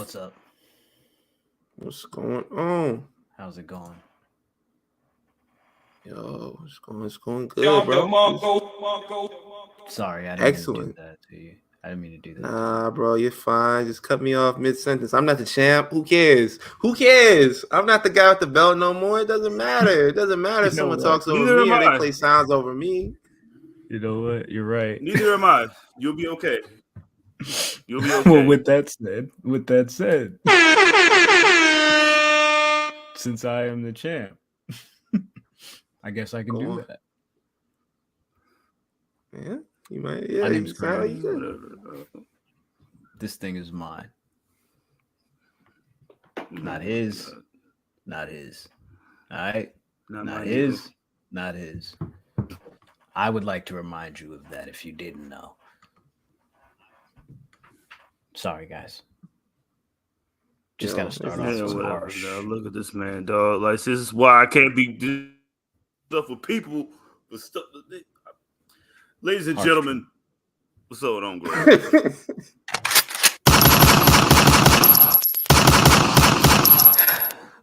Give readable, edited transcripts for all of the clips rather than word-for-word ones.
What's up? What's going on? How's it going? Yo, it's going good, bro. Sorry, I didn't mean to Excellent. do that to you. I didn't mean to do that. Nah, bro, you're fine. Just cut me off mid-sentence. I'm not the champ. Who cares? Who cares? I'm not the guy with the belt no more. It doesn't matter. It doesn't matter if someone talks over Neither me am or they I. play sounds over me. You know what? You're right. Neither am I. You'll be okay. You'll be okay. Well, with that said, since I am the champ, I guess I can Go do on. that. Yeah, you might. Yeah, My name's you sound like you Graham. could. This thing is mine. Not his. Not his. All right? Not his. Not his. I would like to remind you of that if you didn't know. Sorry, guys. Just got to start off with harsh. Look at this man, dog. Like, this is why I can't be doing stuff with people. With stuff. Ladies and gentlemen, what's up on, Graham?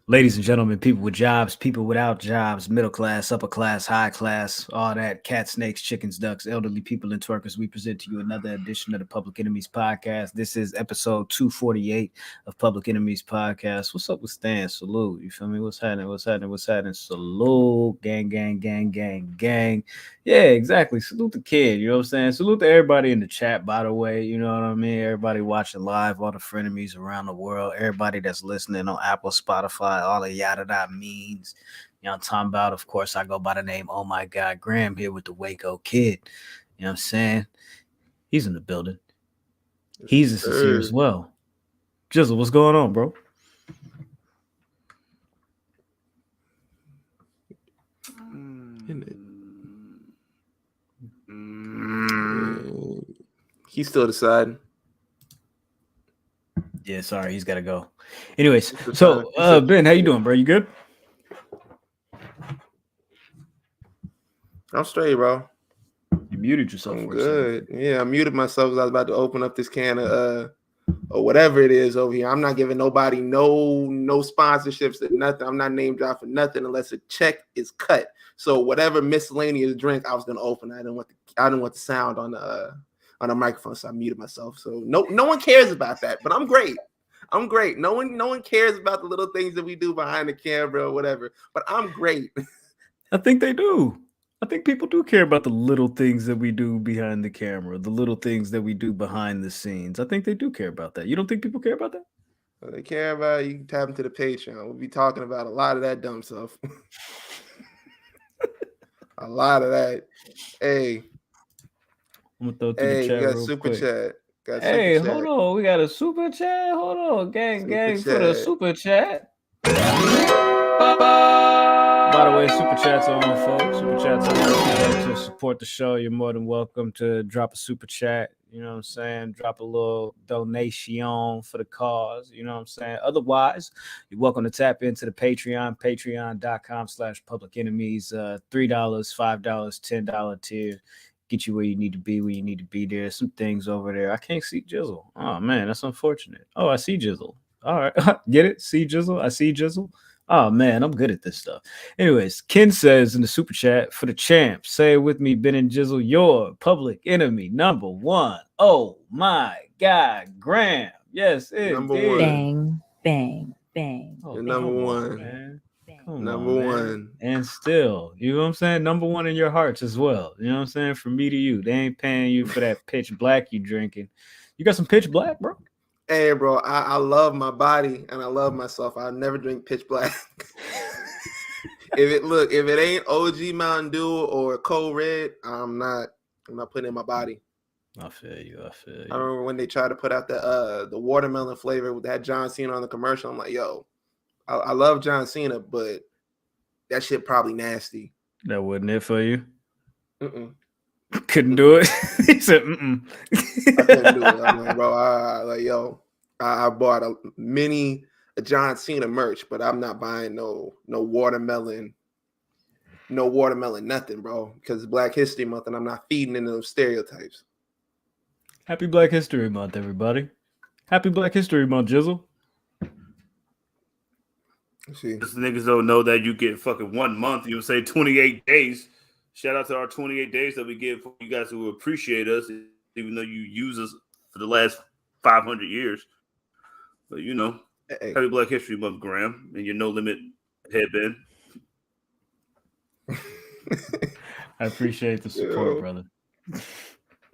Ladies and gentlemen, people with jobs, people without jobs, middle class, upper class, high class, all that, cats, snakes, chickens, ducks, elderly people, and twerkers, we present to you another edition of the Public Enemies Podcast. This is episode 248 of Public Enemies Podcast. What's up with Stan? Salute. You feel me? What's happening? What's happening? What's happening? Salute. Gang, gang, gang, gang, gang. Yeah, exactly. Salute the kid. You know what I'm saying? Salute to everybody in the chat, by the way. You know what I mean? Everybody watching live, all the frenemies around the world, everybody that's listening on Apple, Spotify, all the yada that means. You know what I'm talking about? Of course, I go by the name, oh my God, Graham here with the Waco Kid. You know what I'm saying? He's in the building. He's a sincere as well. Jizzle, what's going on, bro? He's still deciding. Yeah, sorry, he's got to go. Anyways, so Ben, how you doing, bro? You good? I'm straight, bro. You muted yourself. I'm good. Yeah, I muted myself because I was about to open up this can of or whatever it is over here. I'm not giving nobody no sponsorships or nothing. I'm not name dropping nothing unless a check is cut. So whatever miscellaneous drink I was gonna open, I didn't want the sound on the microphone, so I muted myself. So no one cares about that, but I'm great. I'm great. No one cares about the little things that we do behind the camera or whatever, but I'm great. I think they do. I think people do care about the little things that we do behind the camera, the little things that we do behind the scenes. I think they do care about that. You don't think people care about that? Well, they care about it. You can tap into the Patreon. We'll be talking about a lot of that dumb stuff. A lot of that. Hey. I'm gonna throw it to the chat. We got real super quick. chat. Hey, hold on. We got a super chat. Hold on. Gang for the super chat. By the way, super chats are on, folks. Super chats are on. If you'd like to support the show, you're more than welcome to drop a super chat. You know what I'm saying? Drop a little donation for the cause. You know what I'm saying? Otherwise, you're welcome to tap into the Patreon, patreon.com/public enemies. $3, $5, $10 tier. Get you where you need to be. There's some things over there. I can't see Jizzle. Oh, man, that's unfortunate. Oh, I see Jizzle. All right. Get it? See Jizzle? I see Jizzle. Oh, man, I'm good at this stuff. Anyways, Ken says in the super chat, for the champ, say it with me, Ben and Jizzle, your public enemy number one. Oh, my God, Graham. Yes, it's number one. Bang, bang, bang. Oh, number one, man. Number one. And still, you know what I'm saying? Number one in your hearts as well. You know what I'm saying? From me to you. They ain't paying you for that pitch black you drinking. You got some pitch black, bro? Hey, bro, I love my body and I love myself. I'll never drink pitch black. If it ain't OG Mountain Dew or Cold Red, I'm not putting it in my body. I feel you. I remember when they tried to put out the watermelon flavor with that John Cena on the commercial. I'm like, yo, I love John Cena, but that shit probably nasty. That wasn't it for you? Mm-mm. Couldn't do it. He said, "Mm-mm." I couldn't do it. I'm like, bro, I bought a mini John Cena merch, but I'm not buying no watermelon, nothing, bro, because it's Black History Month, and I'm not feeding into those stereotypes. Happy Black History Month, everybody. Happy Black History Month, Jizzle. See. Just niggas don't know that you get fucking 1 month. You say 28 days. Shout out to our 28 days that we give for you guys who appreciate us, even though you use us for the last 500 years. But you know, Happy Black History Month, Graham, and your No Limit headband. I appreciate the support, brother.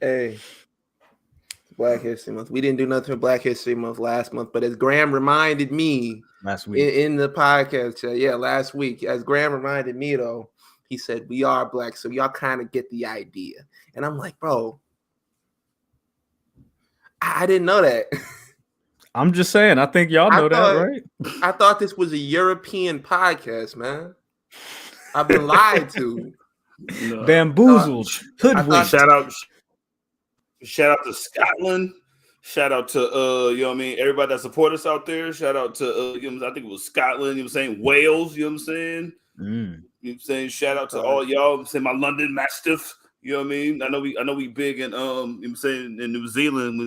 Hey, Black History Month. We didn't do nothing for Black History Month last month, but as Graham reminded me last week in the podcast, last week, as Graham reminded me though, he said we are black, so y'all kind of get the idea. And I'm like, bro, I didn't know that. I'm just saying, I think y'all know that, right? I thought this was a European podcast, man. I've been lied to. No. Bamboozled. Hoodwinked. Shout out to Scotland. Shout out to you know what I mean, everybody that support us out there. Shout out to you know, I think it was Scotland, you know what I'm saying, Wales, you know what I'm saying? You know what I'm saying? Shout out to all y'all. I'm saying my London Mastiff, you know what I mean? I know we big in you know what I'm saying, in New Zealand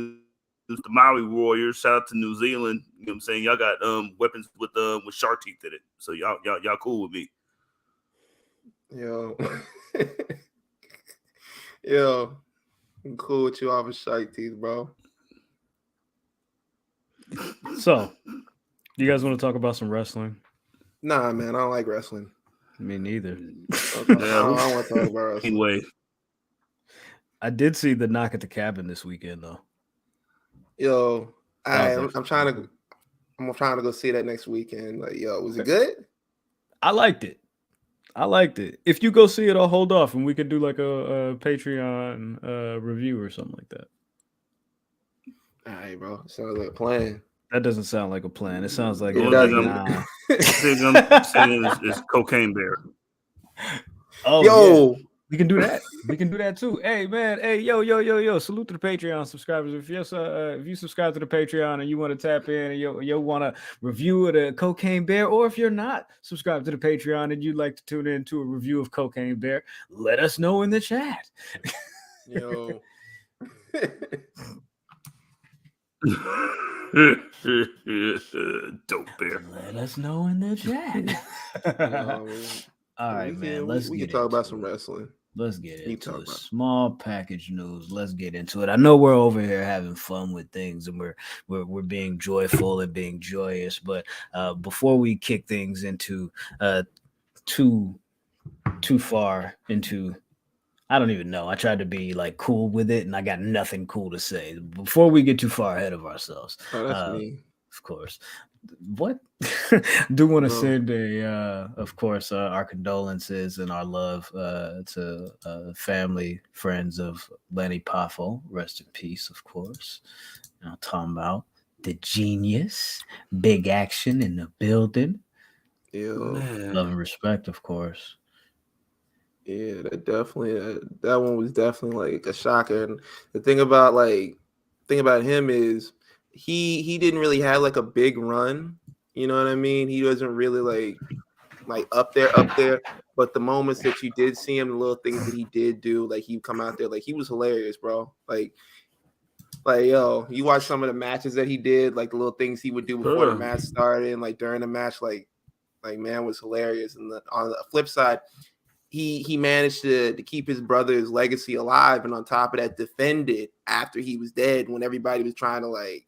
with the Maori Warriors. Shout out to New Zealand. You know what I'm saying? Y'all got weapons with shark teeth in it. So y'all cool with me. Yo, I'm cool with you off of shark teeth, bro. So, you guys want to talk about some wrestling? Nah, man, I don't like wrestling. Me neither. I don't want to talk about wrestling. Anyway, I did see the Knock at the Cabin this weekend, though. Yo, I'm trying to go see that next weekend. Like, yo, was it good? I liked it. If you go see it, I'll hold off and we could do like a Patreon review or something like that. All right, bro. Sounds like a plan. That doesn't sound like a plan. It sounds like I'm saying is Cocaine Bear. Oh, yo. Yeah. We can do that. We can do that too. Hey, man. Hey, yo. Salute to the Patreon subscribers. If you subscribe to the Patreon and you want to tap in and you want to review of the Cocaine Bear, or if you're not subscribed to the Patreon and you'd like to tune in to a review of Cocaine Bear, let us know in the chat. Yo. Dope Bear. Let us know in the chat. All right, man. We can talk about some wrestling. Let's get into it. Small package news. Let's get into it. I know we're over here having fun with things and we're being joyful and being joyous, but before we kick things into too far into, I don't even know. I tried to be like cool with it and I got nothing cool to say. Before we get too far ahead of ourselves. Oh, that's me. Of course. What? Do want to send of course, our condolences and our love to family, friends of Lenny Poffo. Rest in peace, of course. You know, talking about the genius, big action in the building. Love and respect, of course. Yeah, that one was definitely like a shocker. And the thing about him is he didn't really have like a big run. You know what I mean? He wasn't really like up there. But the moments that you did see him, the little things that he did do, like he come out there, like he was hilarious, bro. Like yo, you watch some of the matches that he did, like the little things he would do before the match started and like during the match, like man was hilarious. And on the flip side, he managed to keep his brother's legacy alive, and on top of that, defend it after he was dead when everybody was trying to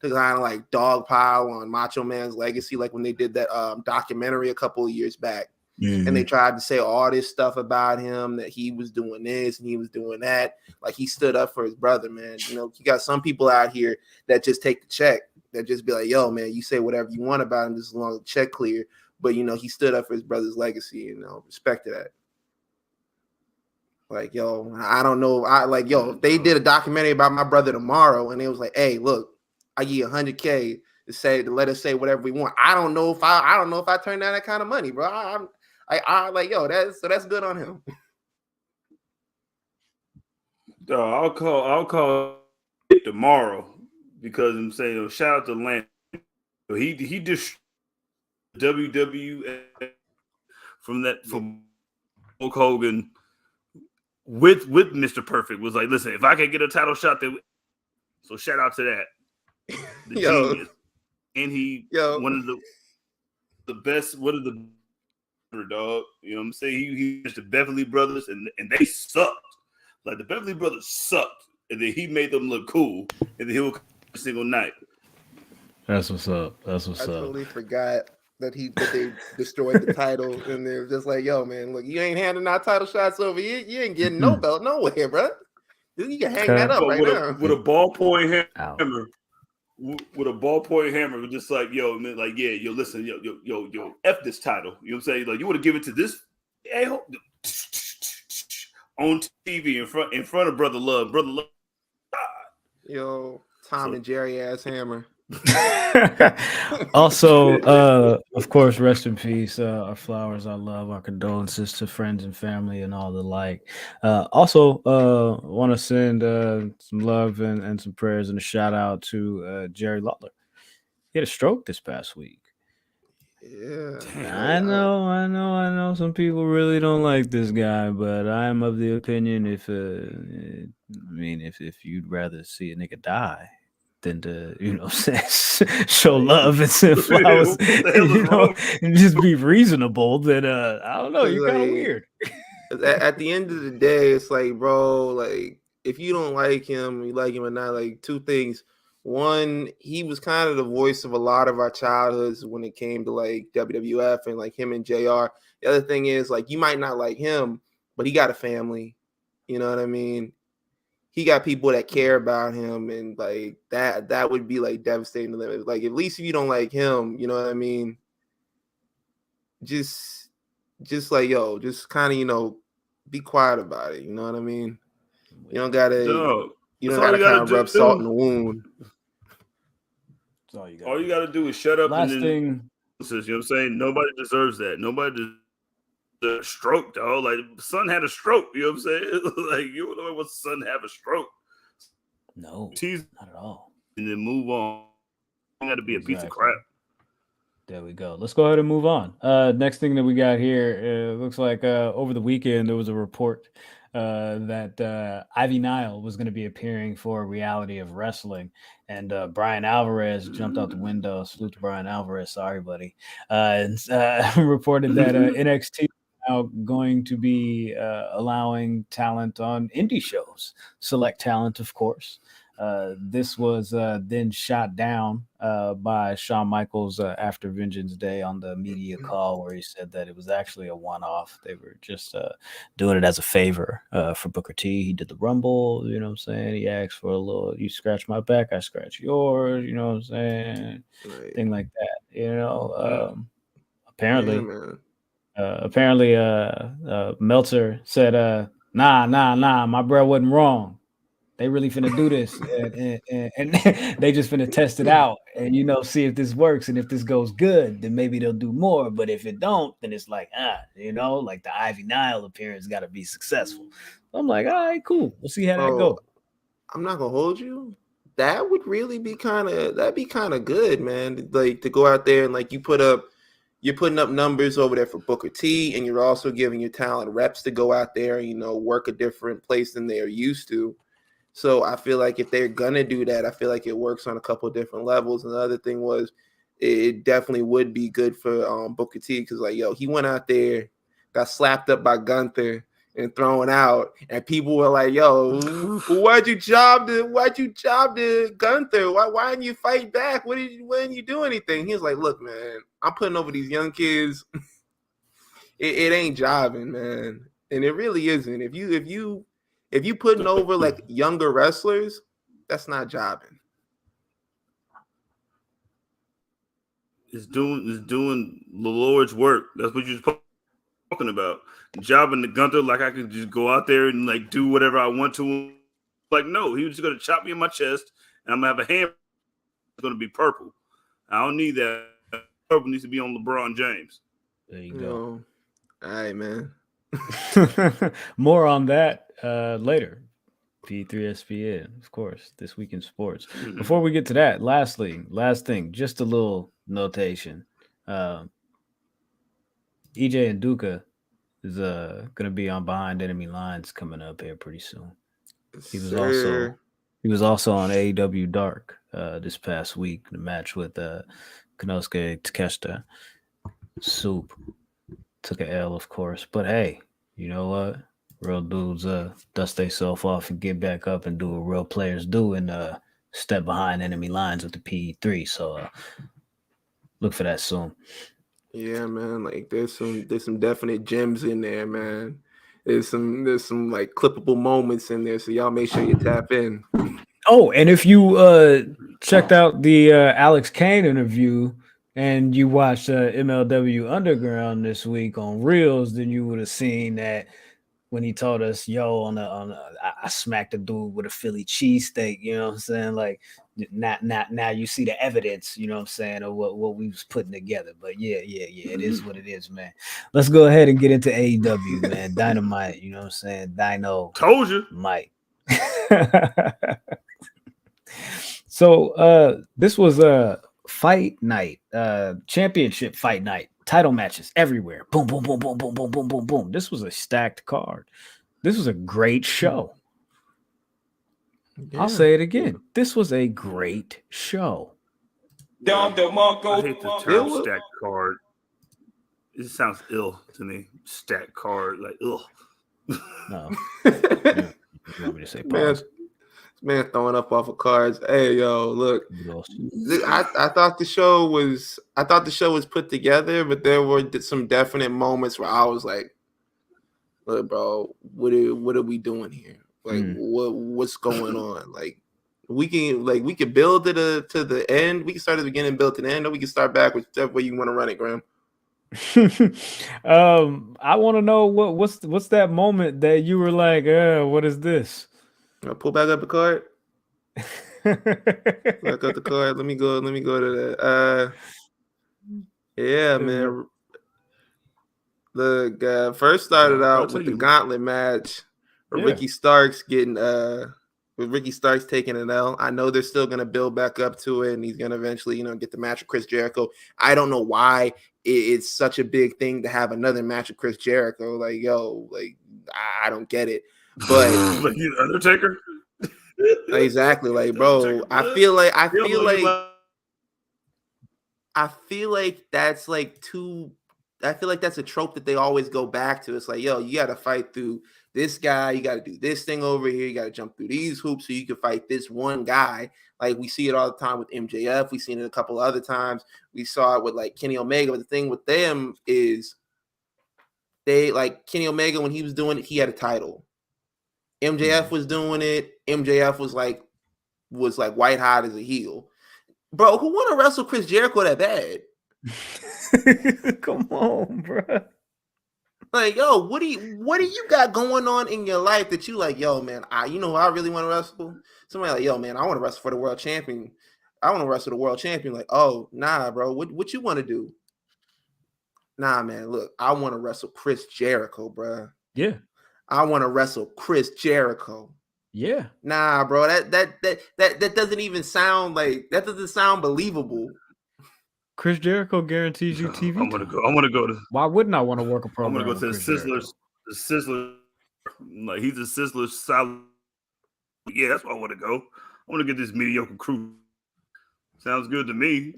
kind of dogpile on Macho Man's legacy, like when they did that documentary a couple of years back. Mm-hmm. And they tried to say all this stuff about him, that he was doing this and he was doing that. Like, he stood up for his brother, man. You know, you got some people out here that just take the check, that just be like, yo, man, you say whatever you want about him just as long as the check clear. But, you know, he stood up for his brother's legacy, you know, respect to that. Like, yo, I don't know. If they did a documentary about my brother tomorrow and it was like, hey, look, I give you $100K to let us say whatever we want. I don't know if I turn down that kind of money, bro. I like, yo, that's good on him. I'll call tomorrow because I'm saying, shout out to Lance. He just WWE from Hulk Hogan with Mr. Perfect was like, listen, if I can get a title shot, so shout out to that. The genius. And one of the the best. What are the dog? You know what I'm saying? He was the Beverly Brothers, and they sucked. Like the Beverly Brothers sucked, and then he made them look cool, and then he would come every single night. That's what's up. I totally forgot that they destroyed the title, and they were just like, "Yo, man, look, you ain't handing out title shots over here. You ain't getting no belt nowhere, bro. You can hang that up right now with a ballpoint hammer." With a ballpoint hammer, just like, yo, man, like, yeah, yo, listen, yo, F this title. You know what I'm saying? Like, you want to give it to this on TV in front of Brother Love. Yo, Tom and Jerry ass hammer. Also, of course, rest in peace. Our flowers, our love, our condolences to friends and family and all the like. Also, want to send some love and some prayers and a shout out to Jerry Lawler. He had a stroke this past week. Yeah, I know. Some people really don't like this guy, but I'm of the opinion if you'd rather see a nigga die than to, show love and send flowers, and just be reasonable, then I don't know, you're kind of weird. At the end of the day, it's like, bro, like if you don't like him, you like him or not, like two things. One, he was kind of the voice of a lot of our childhoods when it came to like WWF and like him and JR. The other thing is, like, you might not like him, but he got a family. You know what I mean? He got people that care about him, and like that would be like devastating to them. Like, at least if you don't like him, you know what I mean? Just like, yo, just kind of, be quiet about it. You know what I mean? You don't gotta kind of rub salt in the wound. All you gotta do is shut up. Last and then, thing, you know what I'm saying? Nobody deserves that. Nobody deserves a stroke, dog. Like, son had a stroke. You know what I'm saying? Like, you don't know what son have a stroke. No, not at all. And then move on. You got to be a piece of crap. There we go. Let's go ahead and move on. Next thing that we got here, looks like over the weekend there was a report that Ivy Nile was going to be appearing for Reality of Wrestling, and Brian Alvarez jumped out the window. Salute to Brian Alvarez. Sorry, buddy. And reported that NXT is now going to be allowing talent on indie shows, select talent, of course. This was then shot down by Shawn Michaels after Vengeance Day on the media call, where he said that it was actually a one-off. They were just doing it as a favor for Booker T. He did the Rumble, you know what I'm saying? He asked for a little, you scratch my back, I scratch yours, you know what I'm saying? Right. Thing like that, apparently. Yeah, apparently, Meltzer said, nah, my bro wasn't wrong. They really finna do this, and they just finna test it out, and see if this works, and if this goes good, then maybe they'll do more. But if it don't, then it's like like the Ivy Nile appearance got to be successful. So I'm like, all right, cool. We'll see how that goes. I'm not gonna hold you. That would really be kind of good, man. Like, to go out there and like you're putting up numbers over there for Booker T, and you're also giving your talent reps to go out there and work a different place than they're used to. So I feel like if they're going to do that, I feel like it works on a couple of different levels. And the other thing was, it definitely would be good for Booker T, because, like, yo, he went out there, got slapped up by Gunther and thrown out. And people were like, yo, why'd you job to Gunther? Why didn't you fight back? Why didn't you do anything? He was like, look, man, I'm putting over these young kids. it ain't jobbing, man. And it really isn't. If you putting over like younger wrestlers, that's not jobbing. It's doing the Lord's work. That's what you're talking about. Jobbing the Gunther like I could just go out there and like do whatever I want to. Like, no, he was just gonna chop me in my chest, and I'm gonna have a hand that's gonna be purple. I don't need that. Purple needs to be on LeBron James. There you go. All right, man. More on that later. P3SPN, of course, this week in sports. Before we get to that, last thing, just a little notation. EJ and Duka is gonna be on Behind Enemy Lines coming up here pretty soon. He was also on AEW Dark this past week, the match with Konosuke Takeshita. Soup took a L, of course. But hey, you know what? Real dudes dust themselves off and get back up and do what real players do and step behind enemy lines with the PE3. So look for that soon. Yeah, man. Like there's some definite gems in there, man. There's some like clippable moments in there. So y'all make sure you tap in. Oh, and if you checked out the Alex Kane interview and you watched MLW Underground this week on Reels, then you would have seen that when he told us, "Yo, I smacked a dude with a Philly cheesesteak." You know what I'm saying? Like now you see the evidence. You know what I'm saying of what we was putting together. But yeah, it is what it is, man. Let's go ahead and get into AEW, man. Dynamite. You know what I'm saying? Dino. Told you, Mike. So this was a fight night, championship fight night, title matches everywhere. Boom, boom, boom, boom, boom, boom, boom, boom, boom. This was a stacked card. This was a great show. Yeah. I'll say it again. This was a great show. I hate the term stacked card. It sounds ill to me. Stacked card, like ugh. No. You want me to say pause? Man throwing up off of cards. Hey, yo, look. I thought the show was put together, but there were some definite moments where I was like, look, bro, what are we doing here? Like, what's going on? Like, we can build it to the end. We can start at the beginning, build to the end, or we can start backwards, whichever way you want to run it, Graham. I want to know what's that moment that you were like, what is this? I'll pull back up the card. Back up the card. Let me go to that. Yeah, man. Look, first started out with the gauntlet match where Ricky Starks getting with Ricky Starks taking an L. I know they're still gonna build back up to it, and he's gonna eventually, get the match with Chris Jericho. I don't know why it's such a big thing to have another match with Chris Jericho. Like, yo, like I don't get it. But like Undertaker. Exactly, like, bro, I feel like that's like too. I feel like that's a trope that they always go back to. It's like, yo, you got to fight through this guy. You got to do this thing over here. You got to jump through these hoops so you can fight this one guy. Like we see it all the time with MJF. We've seen it a couple other times. We saw it with like Kenny Omega. But the thing with them is they like Kenny Omega when he was doing it, he had a title. MJF was doing it. MJF was like white hot as a heel. Bro, who want to wrestle Chris Jericho that bad? Come on, bro. Like, yo, what do you got going on in your life that you like, yo, man, I really want to wrestle? Somebody like, yo, man, I want to wrestle for the world champion. I want to wrestle the world champion. Like, oh, nah, bro. What you want to do? Nah, man, look, I want to wrestle Chris Jericho, bro. Yeah. I want to wrestle Chris Jericho. Yeah. Nah, bro. That doesn't even sound like that doesn't sound believable. Chris Jericho guarantees you TV. I'm gonna go to. Why wouldn't I want to work a program? I'm gonna go to the Sizzlers. The Sizzler, like he's a Sizzler solid. Yeah, that's why I want to go. I want to get this mediocre crew. Sounds good to me.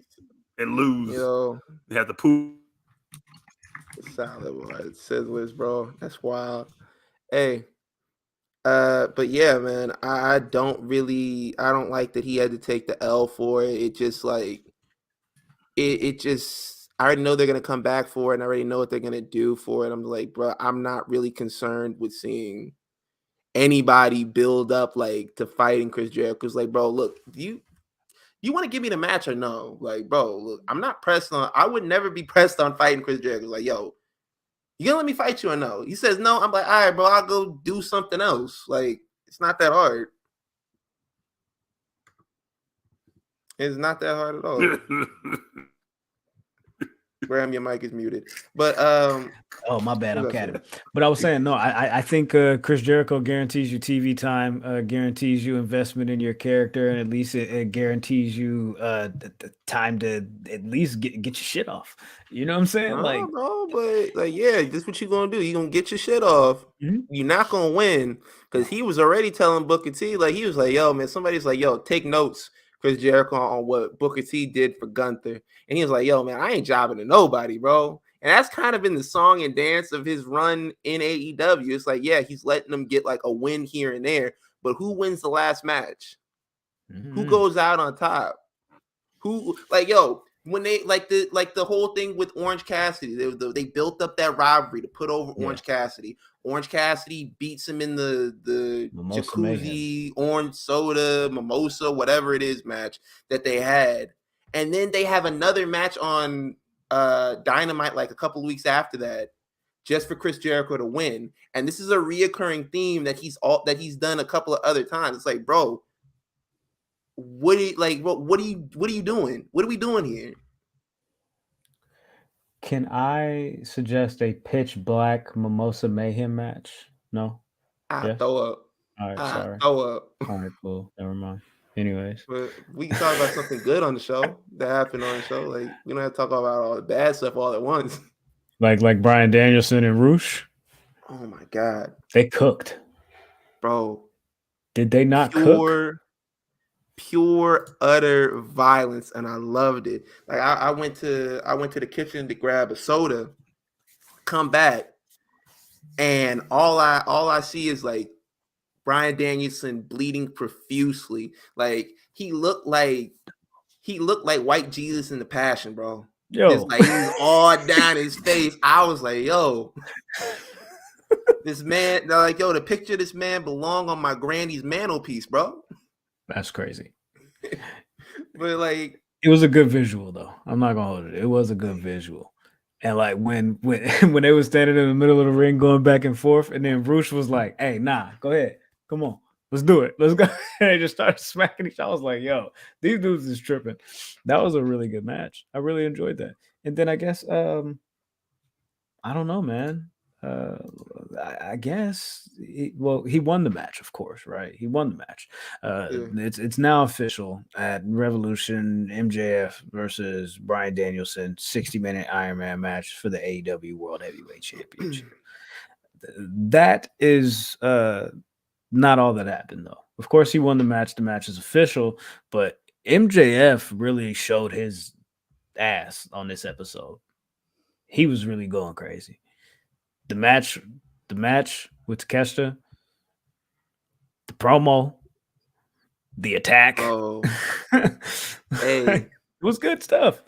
And lose. Yo, they have to poop. Solid boy, Sizzlers, bro. That's wild. Hey, but yeah, man, I don't like that he had to take the L for it. It just like. It just, I already know they're going to come back for it, and I already know what they're going to do for it. I'm like, bro, I'm not really concerned with seeing anybody build up like to fighting Chris Jericho. Because like, bro, look, you want to give me the match or no? Like, bro, look, I'm not pressed on, I would never be pressed on fighting Chris Jericho. Like, yo, you going to let me fight you or no? He says no. I'm like, all right, bro, I'll go do something else. Like, it's not that hard. It's not that hard at all. Graham, your mic is muted. But oh, my bad, I'm catting. But I was saying, no, I think Chris Jericho guarantees you TV time, guarantees you investment in your character, and at least it guarantees you the time to at least get your shit off. You know what I'm saying? But like, yeah, this is what you're gonna do. You're gonna get your shit off. Mm-hmm. You're not gonna win because he was already telling Booker T, like he was like, yo, man, somebody's like, yo, take notes. Chris Jericho on what Booker T did for Gunther. And he was like, yo, man, I ain't jobbing to nobody, bro. And that's kind of been the song and dance of his run in AEW. It's like, yeah, he's letting them get like a win here and there, but who wins the last match? Who goes out on top? Who, like, yo, when they like the whole thing with Orange Cassidy, they built up that rivalry to put over Orange Cassidy. Orange Cassidy beats him in the Mimosa jacuzzi, orange soda, mimosa, whatever it is match that they had. And then they have another match on Dynamite like a couple of weeks after that, just for Chris Jericho to win. And this is a reoccurring theme that he's done a couple of other times. It's like, bro, what are you doing? What are we doing here? Can I suggest a pitch black Mimosa Mayhem match? No? Throw up. All right, sorry. Throw up. All right, cool. Never mind. Anyways. But we can talk about something good on the show that happened on the show. Like, we don't have to talk about all the bad stuff all at once. Like Bryan Danielson and Roosh? Oh my God. They cooked. Bro. Did they not cook? Pure utter violence, and I loved it. Like I went to the kitchen to grab a soda, come back, and all I see is like Bryan Danielson bleeding profusely. Like he looked like white Jesus in the Passion, bro. Yo, just like he was all down his face. I was like, yo. This man, they're like, yo, the picture of this man belong on my granny's mantelpiece, bro. That's crazy. But like, it was a good visual, though. I'm not gonna hold it. It was a good visual. And like when they were standing in the middle of the ring going back and forth, and then Roosh was like, "Hey, nah, go ahead, come on, let's do it, let's go." And they just started smacking each other. I was like, "Yo, these dudes is tripping." That was a really good match. I really enjoyed that. And then I guess I don't know, man. I guess he won the match, of course, right? He won the match. It's now official at Revolution. MJF versus Bryan Danielson, 60-minute Iron Man match for the AEW World Heavyweight Championship. That is not all that happened, though. Of course, he won the match. The match is official, but MJF really showed his ass on this episode. He was really going crazy. The match with Takeshita, the promo, the attack. Oh, hey, it was good stuff.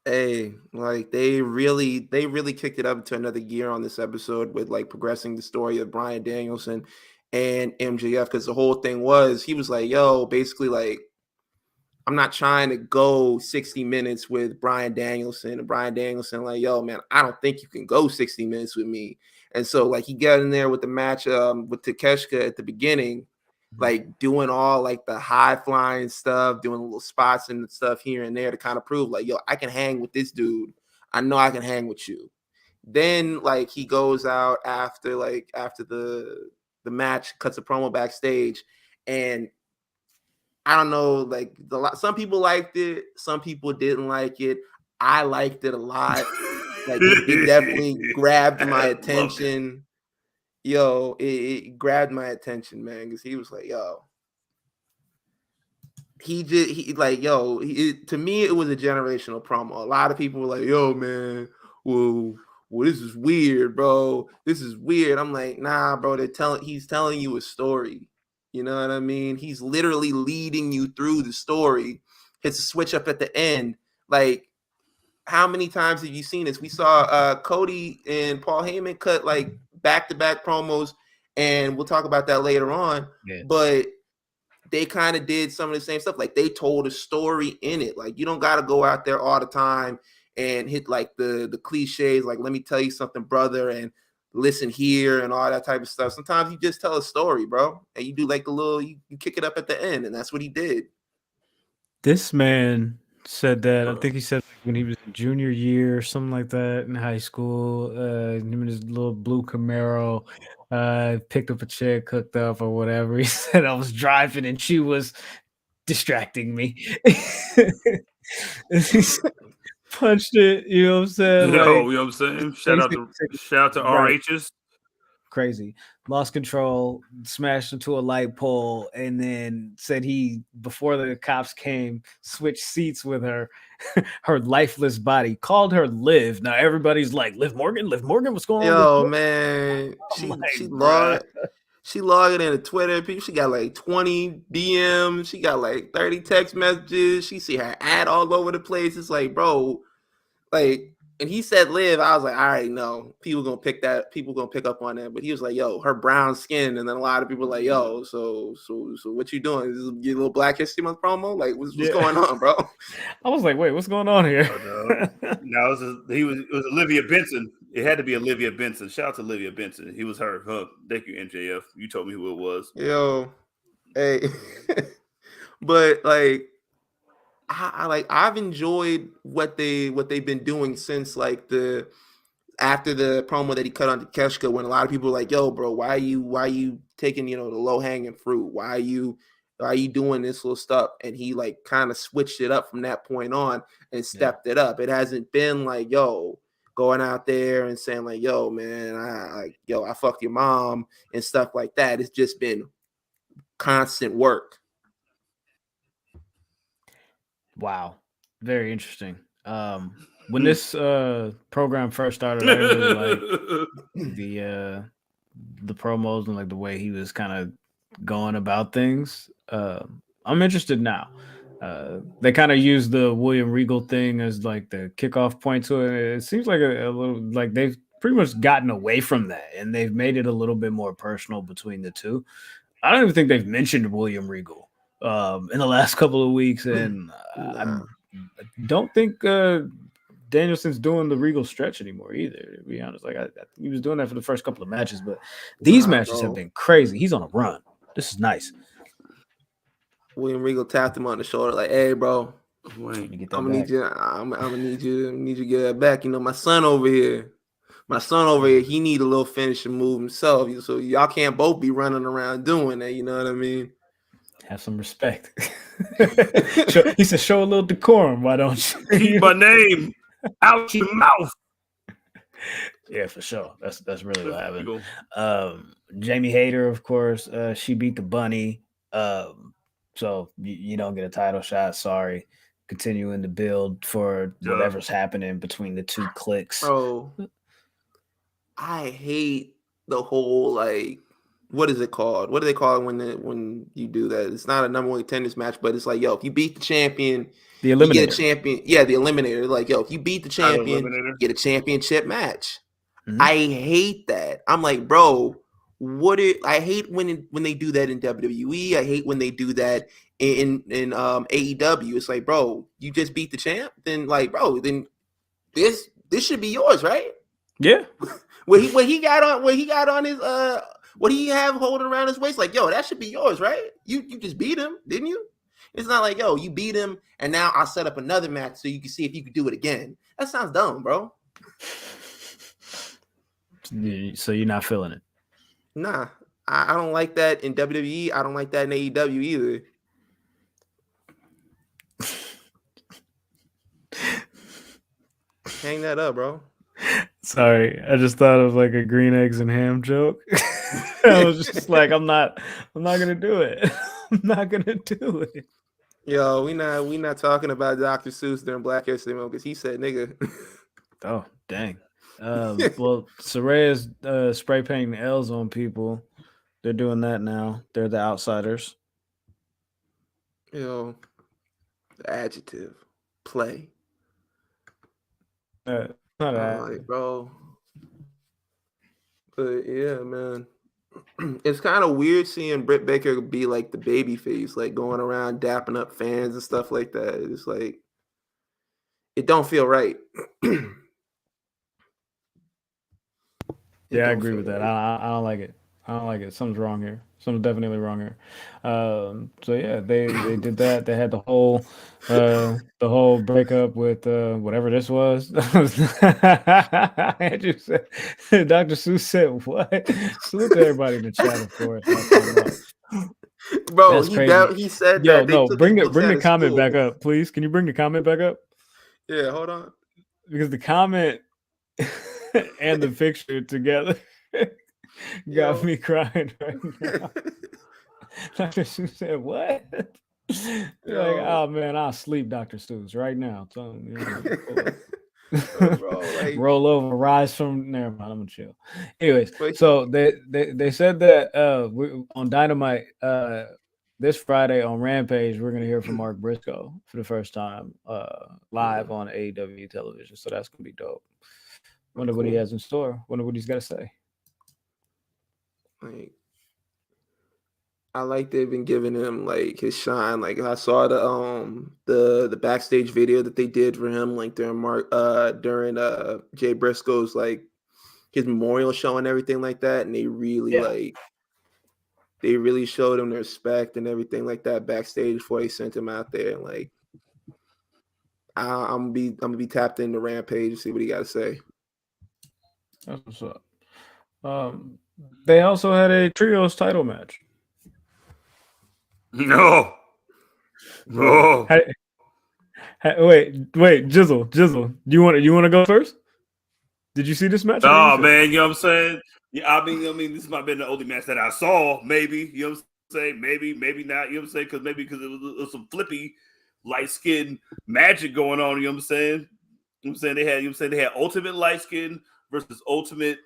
Hey, like they really kicked it up to another gear on this episode with like progressing the story of Bryan Danielson and MJF, because the whole thing was he was like, yo, basically like, I'm not trying to go 60 minutes with Bryan Danielson. And Bryan Danielson like, yo, man, I don't think you can go 60 minutes with me. And so like he got in there with the match with Takeshita at the beginning, like doing all like the high flying stuff, doing little spots and stuff here and there to kind of prove like, yo, I can hang with this dude. I know I can hang with you. Then like he goes out after the match, cuts a promo backstage, and I don't know, like some people liked it, some people didn't like it. I liked it a lot. Like it definitely grabbed my attention. Yo, it grabbed my attention, man, because he was like, yo. To me, it was a generational promo. A lot of people were like, yo, man, well, this is weird, bro. This is weird. I'm like, nah, bro, he's telling you a story. You know what I mean? He's literally leading you through the story. Hits a switch up at the end. Like, how many times have you seen this? We saw Cody and Paul Heyman cut like back-to-back promos, and we'll talk about that later on. Yeah. But they kind of did some of the same stuff. Like, they told a story in it. Like, you don't got to go out there all the time and hit like the cliches, like, let me tell you something, brother, and listen here and all that type of stuff. Sometimes you just tell a story, bro, and you do like you kick it up at the end, and that's what he did. This man said that, I think he said when he was in junior year or something like that in high school, him and his little blue Camaro picked up a chick, hooked up or whatever. He said I was driving and she was distracting me. Punched it, you know what I'm saying? You know what I'm saying? Shout out to RHs. crazy. Lost control, smashed into a light pole, and then said he, before the cops came, switched seats with her, her lifeless body, called her Liv. Now everybody's like, Liv Morgan, what's going on? Yo, man, I'm like, she bruh. logged into Twitter. People, she got like 20 DMs. She got like 30 text messages. She see her ad all over the place. It's like, bro, like, and he said Liv. I was like, all right, no, people gonna pick up on that. But he was like, yo, her brown skin, and then a lot of people were like, yo, so what you doing? Is this your little Black History Month promo? Like, what's going on, bro? I was like, wait, what's going on here? No, it was Olivia Benson. It had to be Olivia Benson. Shout out to Olivia Benson. He was her. Huh? Thank you, MJF. You told me who it was. Yo, hey, but like, I've enjoyed what they've been doing since like after the promo that he cut on Takeshita, when a lot of people were like, yo, bro, why are you taking, the low hanging fruit? Why are you doing this little stuff? And he like kind of switched it up from that point on and stepped it up. It hasn't been like, yo, going out there and saying like, yo, man, I fucked your mom and stuff like that. It's just been constant work. Wow, very interesting. When this program first started, I really liked the promos and like the way he was kind of going about things. I'm interested now. They kind of used the William Regal thing as like the kickoff point to it. It seems like a little like they've pretty much gotten away from that, and they've made it a little bit more personal between the two. I don't even think they've mentioned William Regal in the last couple of weeks, and I don't think Danielson's doing the Regal stretch anymore either, to be honest. Like I he was doing that for the first couple of matches, but these matches have been crazy. He's on a run. This is nice. William Regal tapped him on the shoulder, like, "Hey, bro, I'm gonna need you to get that back. My son over here, he need a little finishing move himself. So y'all can't both be running around doing that. You know what I mean? Have some respect." He said, "Show a little decorum. Why don't you keep my name out your mouth?" Yeah, for sure. That's really what happened. Jamie Hayter, of course, she beat the bunny. So you don't get a title shot. Sorry. Continuing to build for whatever's happening between the two cliques. Bro, I hate the whole like, what is it called? What do they call it when you do that? It's not a number one contenders match, but it's like, yo, if you beat the champion, the eliminator. You get a champion. Yeah, the eliminator. Like, yo, if you beat the champion, you get a championship match. Mm-hmm. I hate that. I'm like, bro, I hate when they do that in WWE. I hate when they do that in AEW. It's like, bro, you just beat the champ, then like, bro, then this should be yours, right? Yeah. what he got on his what he have holding around his waist, like, yo, that should be yours, right? You just beat him, didn't you? It's not like, yo, you beat him and now I'll set up another match so you can see if you can do it again. That sounds dumb, bro. So you're not feeling it? Nah, I don't like that in WWE. I don't like that in AEW either. Hang that up, bro. Sorry, I just thought of like a green eggs and ham joke. I was just like, I'm not gonna do it. I'm not gonna do it. Yo, we not talking about Dr. Seuss during Black History Month because he said nigga. Oh, dang. Well, Soraya's spray painting L's on people. They're doing that now. They're the outsiders. Yo, the adjective play. Not that, bro. But yeah, man. It's kind of weird seeing Britt Baker be like the baby face, like going around dapping up fans and stuff like that. It's like, it don't feel right. Yeah, I agree with that. I don't like it. I don't like it. Something's wrong here. Something's definitely wrong here. So yeah, they did that. They had the whole breakup with whatever this was. Andrew said, Dr. Seuss said what? Salute to everybody in the chat, of course. Bro, he said yo, that. No, bring the comment back up, please. Can you bring the comment back up? Yeah, hold on. Because the comment and the picture together. Got me crying right now. Dr. Seuss said, "What?" You're like, oh man, I'll sleep, Dr. Seuss, right now. Tell him, Bro, like, roll over, rise from. Never mind, I'm gonna chill. Anyways, but so they said that on Dynamite this Friday on Rampage, we're gonna hear from Mark Briscoe for the first time live on AEW television. So that's gonna be dope. Wonder what he has in store. Wonder what he's got to say. Like, I like they've been giving him like his shine. Like I saw the backstage video that they did for him like during Jay Briscoe's like his memorial show and everything like that, and they really showed him the respect and everything like that backstage before they sent him out there. And like I'm gonna be tapped into Rampage and see what he got to say. That's what's up. They also had a trios title match. No. Wait, Jizzle. Do you want to go first? Did you see this match? Oh man, you know what I'm saying? Yeah, I mean, this might have been the only match that I saw. Maybe, you know what I'm saying? Maybe not. You know what I'm saying? Because it was some flippy, light skin magic going on. You know what I'm saying? You know what I'm saying? They had Ultimate Light Skin versus Ultimate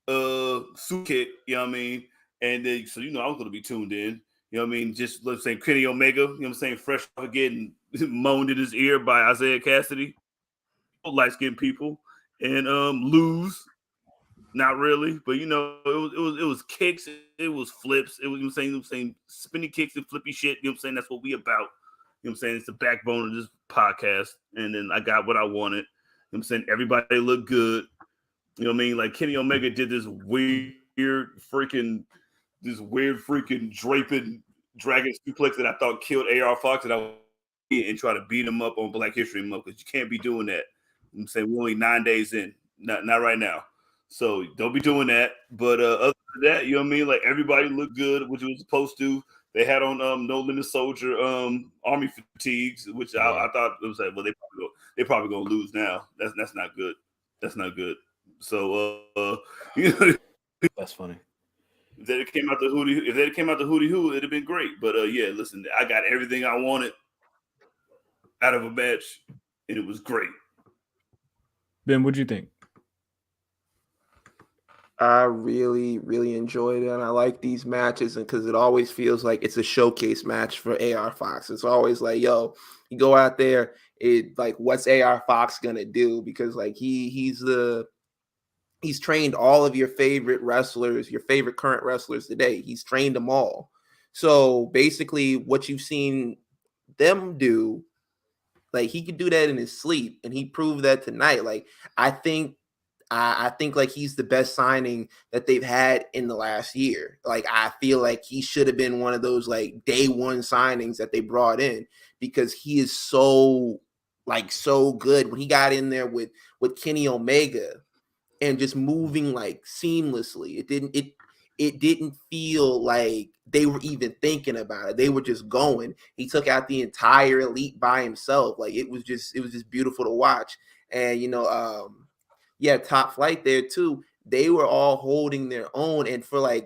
Suit Kick. You know what I mean? And then so I was gonna be tuned in. You know what I mean? Just let's say Kenny Omega. You know what I'm saying? Fresh off getting moaned in his ear by Isaiah Cassidy. Light skinned people. And lose, not really, but it was kicks, it was flips, it was saying spinning kicks and flippy shit. You know what I'm saying? That's what we about. You know what I'm saying? It's the backbone of this podcast. And then I got what I wanted. You know what I'm saying? Everybody looked good. You know what I mean? Like Kenny Omega did this weird freaking draping dragon suplex that I thought killed AR Fox, and try to beat him up on Black History Month because you can't be doing that. I'm saying we're only 9 days in, not right now, so don't be doing that. But other than that, you know what I mean. Like everybody looked good, which was supposed to. They had on No Limit Soldier army fatigues, which I thought it was like, well, they probably gonna lose now. That's not good. That's not good. So that's funny. If they came out the Hootie Hoo, it'd have been great. But yeah, listen, I got everything I wanted out of a match, and it was great. Ben, what'd you think? I really, really enjoyed it, and I like these matches, and because it always feels like it's a showcase match for AR Fox. It's always like, yo, you go out there, what's AR Fox gonna do? Because like he's trained all of your favorite wrestlers, your favorite current wrestlers today. He's trained them all. So basically, what you've seen them do. Like he could do that in his sleep, and he proved that tonight. Like I think like he's the best signing that they've had in the last year. Like I feel like he should have been one of those like day one signings that they brought in because he is so good when he got in there with Kenny Omega and just moving like seamlessly. It didn't feel like they were even thinking about it. They were just going. He took out the entire elite by himself. Like it was just beautiful to watch. And Top Flight there too. They were all holding their own. And for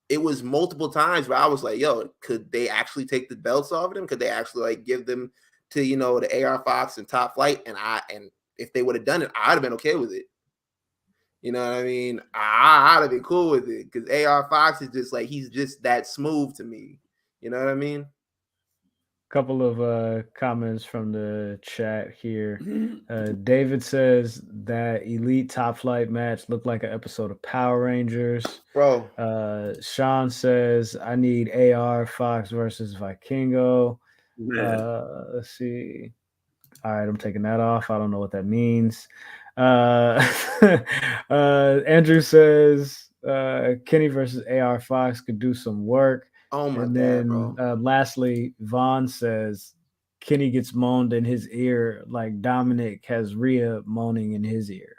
it was multiple times where I was like, yo, could they actually take the belts off of them? Could they actually give them to, the AR Fox and Top Flight? And if they would have done it, I'd have been okay with it. You know what I mean? I'd have been cool with it because AR Fox is just he's just that smooth to me. You know what I mean? Couple of comments from the chat here. David says that Elite Top Flight match looked like an episode of Power Rangers. Bro. Sean says, I need AR Fox versus Vikingo. Let's see. All right, I'm taking that off. I don't know what that means. Andrew says Kenny versus AR Fox could do some work. Oh my and God, then bro. Lastly, Vaughn says Kenny gets moaned in his ear like Dominic has Rhea moaning in his ear.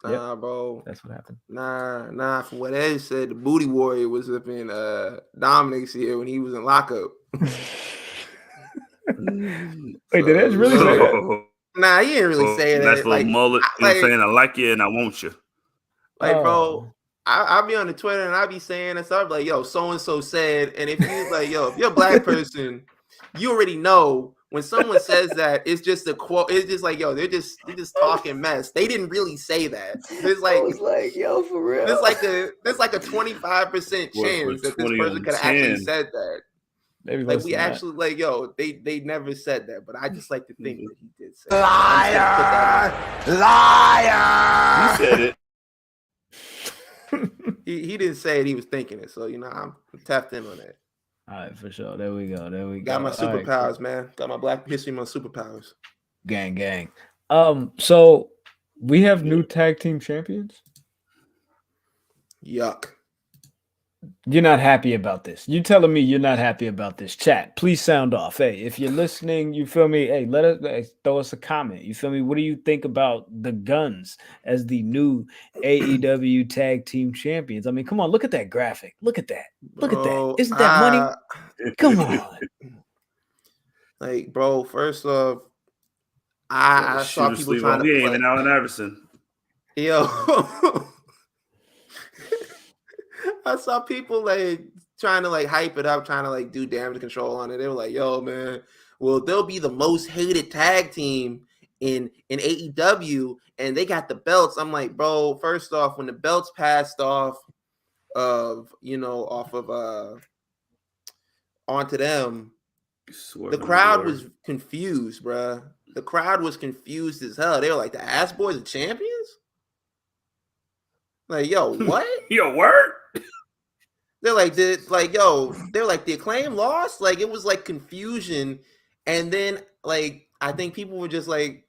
Nah, bro. That's what happened. Nah. From what Ed said, the Booty Warrior was up in Dominic's ear when he was in lockup. Wait, did Edge really say that? Nah, he didn't really say that. Nice little mullet. You know what I'm saying? I like you and I want you. Bro, I'll be on the Twitter and I'll be saying and stuff like, yo, so and so said. And if you like, yo, if you're a black person, you already know when someone says that, it's just a quote. It's just like, yo, they're just talking mess. They didn't really say that. There's like, I was like, yo, for real. there's like a 25% chance that this person could have actually said that. Maybe like we actually like, yo, they never said that, but I just like to think that he did say liar. He said it. He didn't say it. He was thinking it. So I'm tapped in on that. All right, for sure. There we go. Got my superpowers, man. Got my Black History Month superpowers. Gang. So we have new tag team champions. Yuck. You're not happy about this. You telling me you're not happy about this? Chat, please sound off. Hey, if you're listening, you feel me? Hey, throw us a comment. You feel me? What do you think about the Guns as the new AEW tag team champions? I mean, come on, look at that graphic. Look at that. Look at that. Isn't that money? Come on. Like, bro, first off, I saw people trying to play. And Allen Iverson. Yo. I saw people like trying to like hype it up, trying to like do damage control on it. They were like, yo, man, well, they'll be the most hated tag team in AEW, and they got the belts. I'm like, bro, first off, when the belts passed off onto them, the crowd was confused, bro. The crowd was confused as hell. They were like, the Ass Boys are champions? Like, yo, what? Yo, word? They're like, the Acclaim lost. Like, it was like confusion, and then like I think people were just like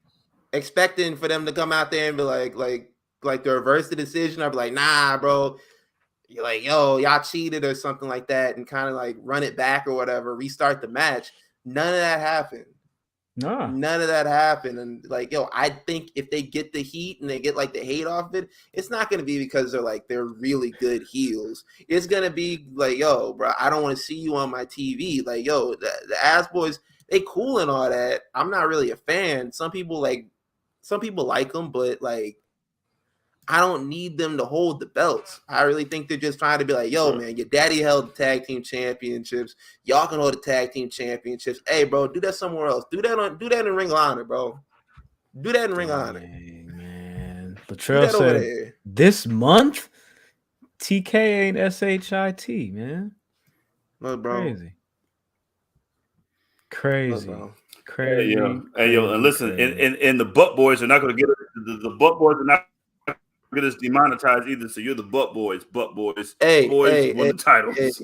expecting for them to come out there and be like to reverse the decision. I'd be like, nah, bro. You're like, yo, y'all cheated or something like that, and kind of like run it back or whatever, restart the match. None of that happened. No, none of that happened. And like, yo, I think if they get the heat and they get like the hate off of it, it's not going to be because they're really good heels. It's going to be like, yo, bro, I don't want to see you on my TV. Like, yo, the Ass Boys, they cool and all that. I'm not really a fan. Some people like them, but like, I don't need them to hold the belts. I really think they're just trying to be like, yo, man, your daddy held the tag team championships. Y'all can hold the tag team championships. Hey, bro, do that somewhere else. Do that in Ring of Honor, bro. Do that in Ring of Honor. Man, Latrell said this month, TK ain't SHIT, man. No, bro. Crazy. No, bro. Crazy. Hey, yo, and listen, and the Butt Boys are not going to get the Butt Boys are not get us demonetized either. So you're the Butt Boys. Hey, boys won the titles.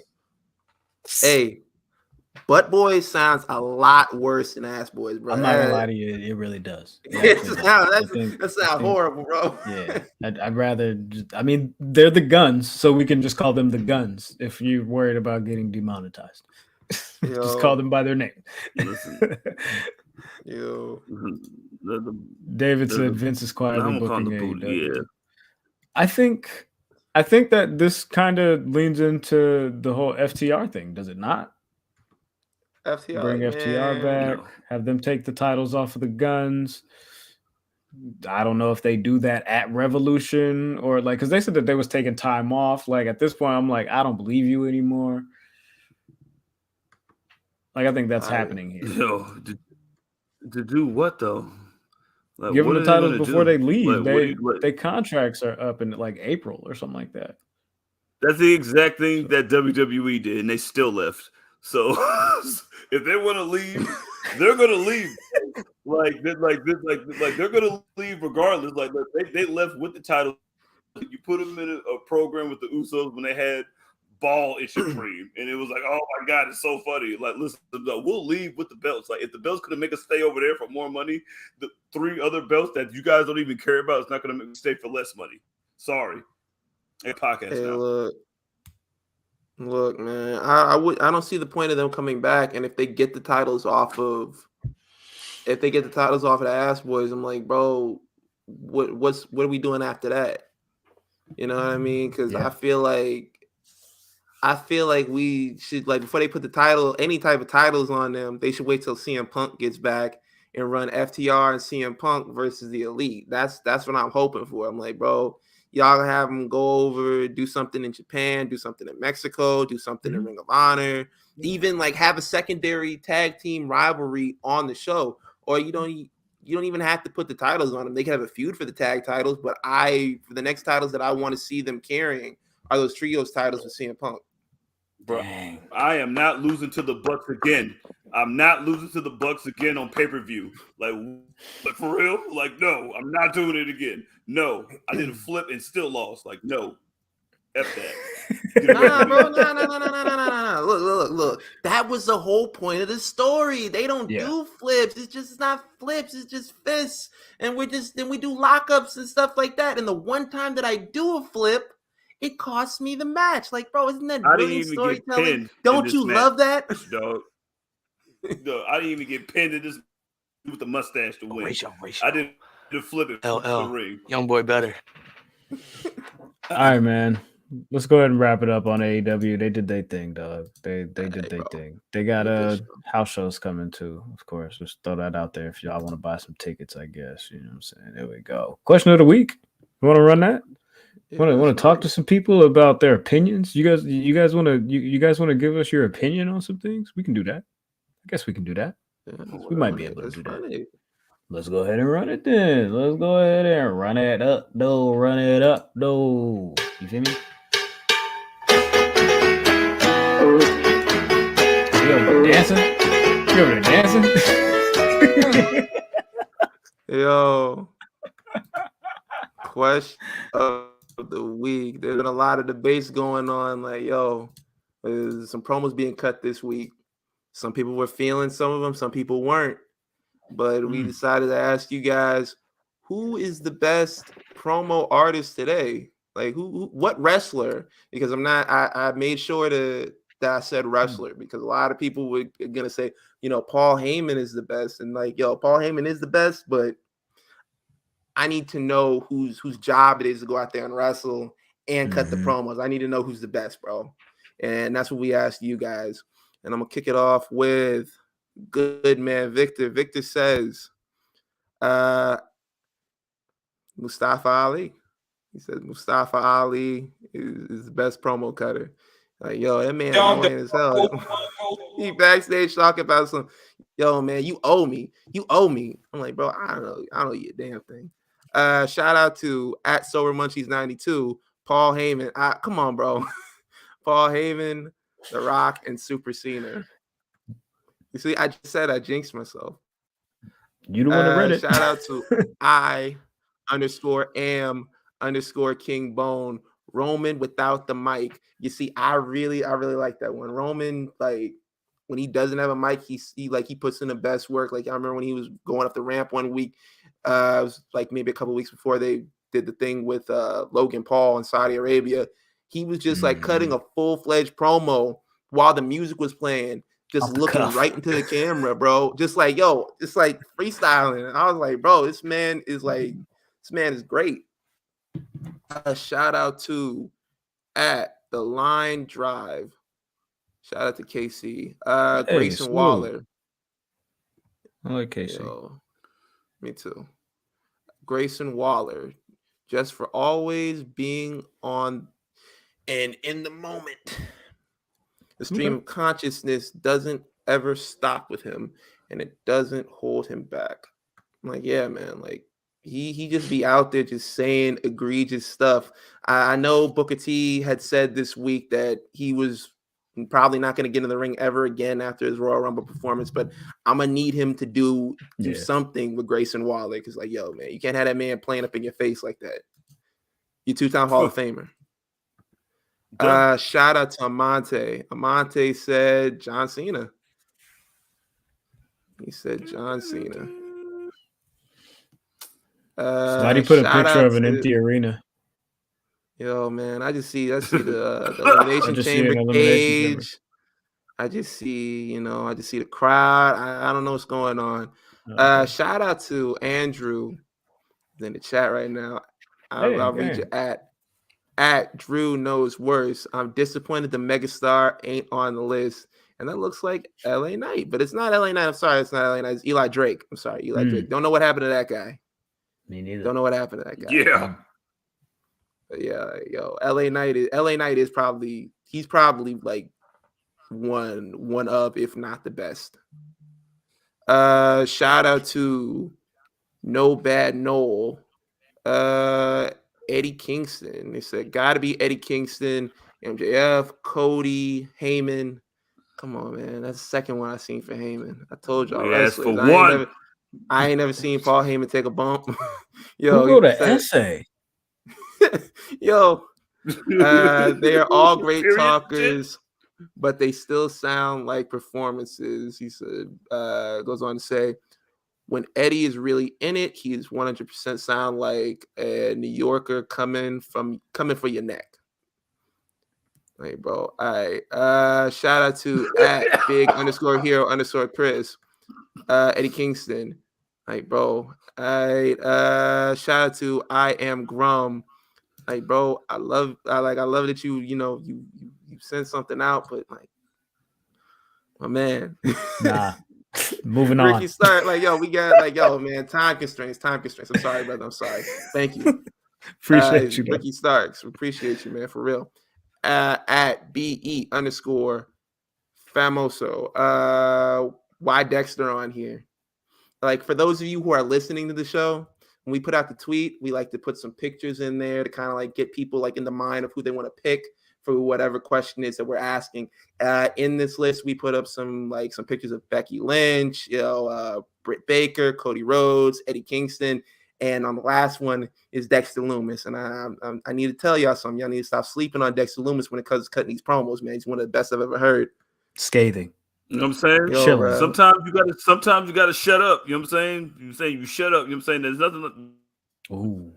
Hey, Butt Boys sounds a lot worse than Ass Boys, bro. I'm not gonna lie to you, it really does. That sounds horrible, bro. Yeah, I'd rather. They're the Guns, so we can just call them the Guns. If you're worried about getting demonetized, just call them by their name. Listen. Yo, David said Vince is quietly booking AEW. Yeah. I think that this kind of leans into the whole FTR thing, does it not? FTR, bring FTR back, have them take the titles off of the Guns. I don't know if they do that at Revolution or like, because they said that they was taking time off. Like at this point, I'm like, I don't believe you anymore. Like I think that's happening here. Yo, to do what though? Like, give them the titles before they leave. Like, their contracts are up in like April or something like that. That's the exact thing that WWE did, and they still left. So if they want to leave, they're gonna leave. They're gonna leave regardless. Like they left with the title. You put them in a program with the Usos when they had Ball and Supreme, and it was like, oh my god, it's so funny. Like, listen, we'll leave with the belts. Like, if the belts could make us stay over there for more money, the 3 other belts that you guys don't even care about, it's not going to make us stay for less money. Sorry. Hey, podcast hey, now. Look, man, I don't see the point of them coming back. And if they get the titles off of the Ass Boys, I'm like, bro, what are we doing after that? You know what I mean? Because I feel like we should, like, before they put any type of titles on them, they should wait till CM Punk gets back and run FTR and CM Punk versus the Elite. That's what I'm hoping for. I'm like, bro, Y'all have them go over, do something in Japan, do something in Mexico, do something in Ring of Honor, even like have a secondary tag team rivalry on the show. Or you don't even have to put the titles on them. They can have a feud for the tag titles, but for the next titles that I want to see them carrying are those trios titles with CM Punk. Bro, I am not losing to the Bucks again. I'm not losing to the Bucks again on pay-per-view. Like for real? Like, no, I'm not doing it again. No, I did a flip and still lost. Like, no. F that. Nah, bro. No. Look. That was the whole point of the story. They don't do flips. It's not flips. It's just fists. And we do lockups and stuff like that. And the one time that I do a flip, it cost me the match. Like, bro, isn't that brilliant storytelling? Don't you love that? Dog. No, I didn't even get pinned in this with the mustache to win. I did the flip it for the ring. Young boy better. All right, man. Let's go ahead and wrap it up on AEW. They did their thing, dog. They did their thing. They got house shows coming too, of course. Just throw that out there if y'all want to buy some tickets, I guess. You know what I'm saying? There we go. Question of the week. You want to run that? Want to talk to some people about their opinions? You guys want to give us your opinion on some things? We can do that. I guess we can do that. We might be able to do that. Let's go ahead and run it then. Let's go ahead and run it up, though. Run it up, though. You feel me? You over there dancing? You over there dancing? Yo. Question of the week. There's been a lot of debates going on. Like, yo, there's some promos being cut this week. Some people were feeling some of them. Some people weren't. But we decided to ask you guys, who is the best promo artist today? Like, what wrestler? Because I made sure that I said wrestler because a lot of people were gonna say, Paul Heyman is the best, and like, yo, Paul Heyman is the best, but I need to know whose job it is to go out there and wrestle and cut the promos. I need to know who's the best, bro. And that's what we asked you guys. And I'm gonna kick it off with good man Victor. Victor says Mustafa Ali. He says Mustafa Ali is the best promo cutter. Like, yo, that man annoying as hell. He backstage talking about some, yo, man, you owe me. I'm like, bro, I don't know you a damn thing. Shout out to @SoberMunchies92, Paul Heyman. Come on, bro. Paul Heyman, The Rock, and Super Cena. You see, I just said I jinxed myself. You don't want to read it. Shout out to I_am_King Bone, Roman without the mic. You see, I really like that one. Roman, like, when he doesn't have a mic, he puts in the best work. Like, I remember when he was going up the ramp one week, it was like maybe a couple weeks before they did the thing with Logan Paul in Saudi Arabia. He was just like cutting a full-fledged promo while the music was playing, just looking right into the camera, bro. Just like, yo, it's like freestyling. And I was like, bro, this man is great. Shout out to @TheLineDrive. Shout out to KC. Grayson Waller. I like KC. Yo, me too. Grayson Waller, just for always being on and in the moment. The stream of consciousness doesn't ever stop with him, and it doesn't hold him back. I'm like, yeah, man, like he just be out there just saying egregious stuff. I know Booker T had said this week that he was probably not going to get in the ring ever again after his Royal Rumble performance, but I'm gonna need him to do something with Grayson Waller, because like, yo, man, you can't have that man playing up in your face like that. You two-time Hall of Famer. Shout out to Amante. Amante said John Cena. He said John Cena. Somebody put a picture of an empty arena. Yo, man, I just see the Elimination Chamber cage. I just see the crowd. I don't know what's going on. Shout out to Andrew in the chat right now. I'll read you at Drew Knows Worse. I'm disappointed the megastar ain't on the list. And that looks like LA Knight, but it's not LA Knight. I'm sorry, it's not LA Knight. It's Eli Drake. I'm sorry, Eli Drake. Don't know what happened to that guy. Me neither. Don't know what happened to that guy. Yeah. Yeah, yo, LA Knight is probably he's probably like one of, if not the best. Shout out to No Bad Noel. Eddie Kingston. They said gotta be Eddie Kingston, MJF, Cody, Heyman. Come on, man. That's the second one I seen for Heyman. I told y'all We asked for wrestlers. one. I ain't never seen Paul Heyman take a bump. Who wrote an essay? Yo, they are all great Period. talkers, but they still sound like performances. He said, goes on to say, when Eddie is really in it, he's 100% sound like a New Yorker coming for your neck. Hey, bro. All right. Shout out to at big_hero_Chris. Eddie Kingston. Hey, bro. All right. Shout out to I am Grum. Like, bro, I love that you sent something out, but like, my man. Nah. Moving on. Ricky Stark, like, yo, we got like, yo, man, time constraints. I'm sorry, brother. I'm sorry. Thank you. Appreciate you, Ricky Starks. Appreciate you, man, for real. At BE_Famoso. Why Dexter on here? Like, for those of you who are listening to the show, when we put out the tweet, we like to put some pictures in there to kind of like get people like in the mind of who they want to pick for whatever question is that we're asking. In this list, we put up some pictures of Becky Lynch, Britt Baker, Cody Rhodes, Eddie Kingston, and on the last one is Dexter Lumis. And I need to tell y'all something. Y'all need to stop sleeping on Dexter Lumis when it comes to cutting these promos, man. He's one of the best I've ever heard. Scathing. You know what I'm saying? Yo, sometimes you gotta shut up. You know what I'm saying? You shut up. You know what I'm saying? There's nothing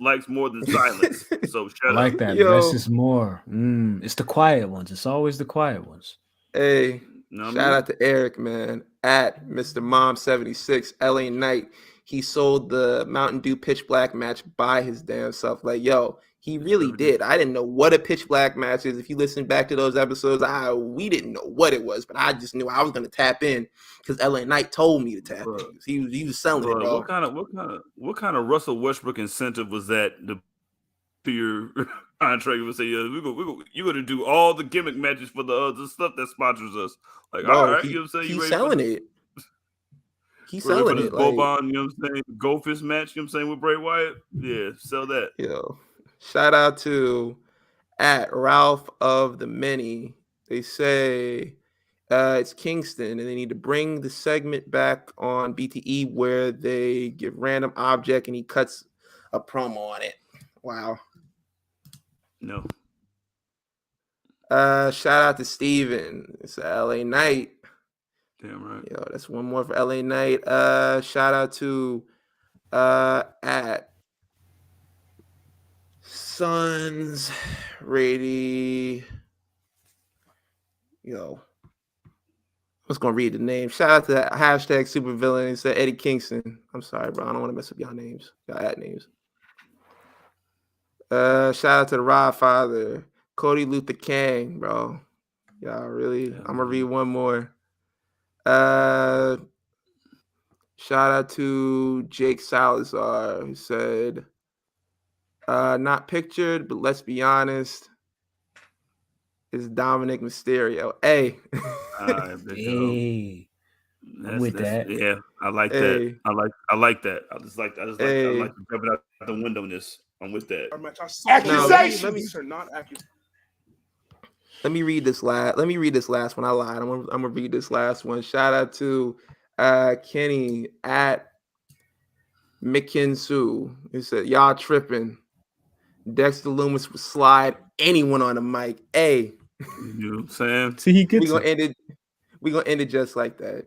likes more than silence. So shut up. Like that. Less is more. It's the quiet ones. It's always the quiet ones. Hey, shout out to Eric, man. At Mr. Mom 76, LA Knight. He sold the Mountain Dew Pitch Black match by his damn self. Like, yo, he really did. I didn't know what a Pitch Black match is. If you listen back to those episodes, we didn't know what it was, but I just knew I was going to tap in because LA Knight told me to tap in. He was selling it, bro. What kind of Russell Westbrook incentive was that to your contract? You would say, yeah, you're going to do all the gimmick matches for the stuff that sponsors us. Like, bro, all right, you know what I'm saying? He's selling it. He's selling selling it. Like, Boban, you know what I'm saying? Goldfish match, you know what I'm saying, with Bray Wyatt. Yeah, sell that. Yo, shout out to at Ralph of the Many. They say it's Kingston, and they need to bring the segment back on BTE where they give random object and he cuts a promo on it. Wow. No. Shout out to Steven. It's LA Knight. Damn right. Yo, that's one more for LA Knight. Shout out to at Sons Rady. Yo, I was gonna read the name. Shout out to that hashtag supervillain. He said Eddie Kingston. I'm sorry, bro. I don't want to mess up y'all names. Y'all at names. Shout out to the Rod Father, Cody Luther King, bro. Y'all really? I'm gonna read one more. Shout out to Jake Salazar, who said, not pictured, but let's be honest, is Dominic Mysterio. Hey. Hey. With that. Yeah, I like that. I like that. I like to jump out the window in this. I'm with that. Accusations are not accurate. Let me read this last one. I lied. I'm gonna read this last one. Shout out to Kenny at McKinsu. He said, y'all tripping. Dexter Lumis would slide anyone on the mic. Hey. You know what I'm saying? See, he gets We're gonna end it just like that.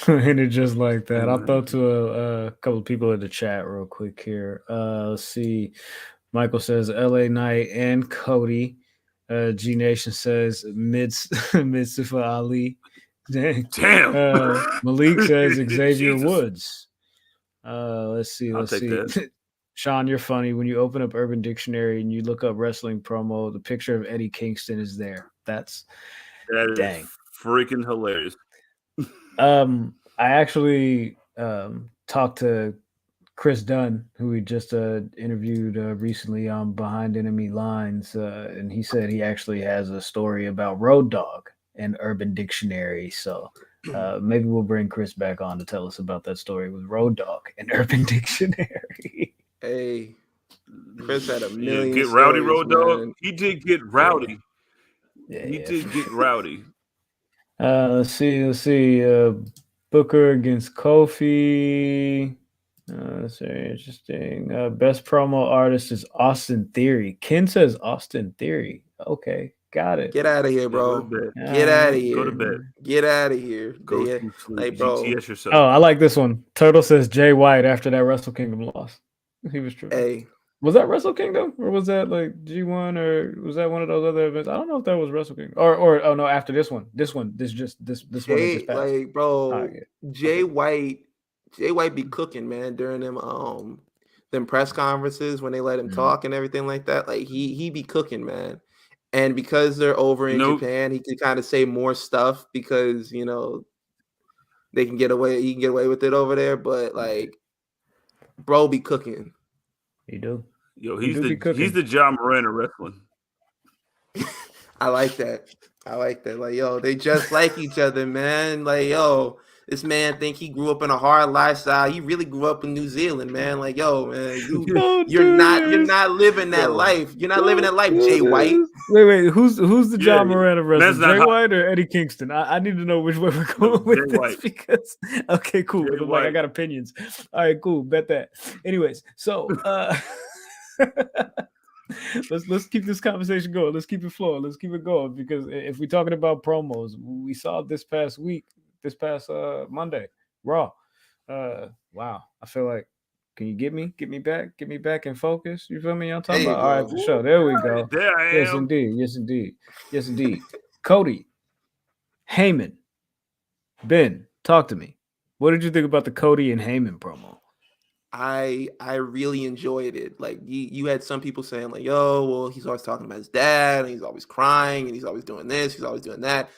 End it just like that. I'll throw to a couple of people in the chat real quick here. Let's see. Michael says LA Knight and Cody. G Nation says Mustafa Ali. Damn. Malik says Xavier Woods. Let's see. I'll take that. Sean, you're funny. When you open up Urban Dictionary and you look up wrestling promo, the picture of Eddie Kingston is there. That is freaking hilarious. I actually talked to Chris Dunn, who we just interviewed recently on Behind Enemy Lines, and he said he actually has a story about Road Dogg and Urban Dictionary. So maybe we'll bring Chris back on to tell us about that story with Road Dogg and Urban Dictionary. Hey, Chris had a million get rowdy, stories, Road Dogg. man. He did get rowdy. Yeah, he did get rowdy. Let's see. Booker against Kofi. That's very interesting. Best promo artist is Austin Theory. Ken says Austin Theory. Okay, got it. Get out of here, bro. Go to bed. Get out of here. Go to bed. Get out of here. Go to sleep. Like, bro. GTS yourself. Oh, I like this one. Turtle says Jay White after that Wrestle Kingdom loss. He was true. Hey. Was that Wrestle Kingdom or was that like G1 or was that one of those other events? I don't know if that was Wrestle Kingdom or oh no, after this one. This one that just passed. Like, bro, Jay Okay. White be cooking, man, during them press conferences when they let him talk and everything like that. Like he be cooking, man. And because they're over in Japan, he can kind of say more stuff because they can get away. He can get away with it over there, but like, bro, be cooking. He do. Yo, he's the John Moran of wrestling. I like that. Like, yo, they just like each other, man. Like, yo, this man think he grew up in a hard lifestyle. He really grew up in New Zealand, man. Like, yo, man, you're not living that life. You're not living that life, Jay White. Wait, who's the John Moran of wrestling? Jay White or Eddie Kingston? I need to know which way we're going with this White. because okay, cool. Like, I got opinions. All right, cool. Bet that. Anyways, so let's keep this conversation going. Let's keep it flowing. Let's keep it going because if we're talking about promos, we saw this past Monday, Raw. Wow, I feel like. Can you get me back in focus? You feel me? I'm talking about. All right, for sure. There we go. There I am. Yes, indeed. Cody, Heyman, Ben, talk to me. What did you think about the Cody and Heyman promo? I really enjoyed it. Like you had some people saying like, yo, well, he's always talking about his dad and he's always crying and he's always doing this, he's always doing that.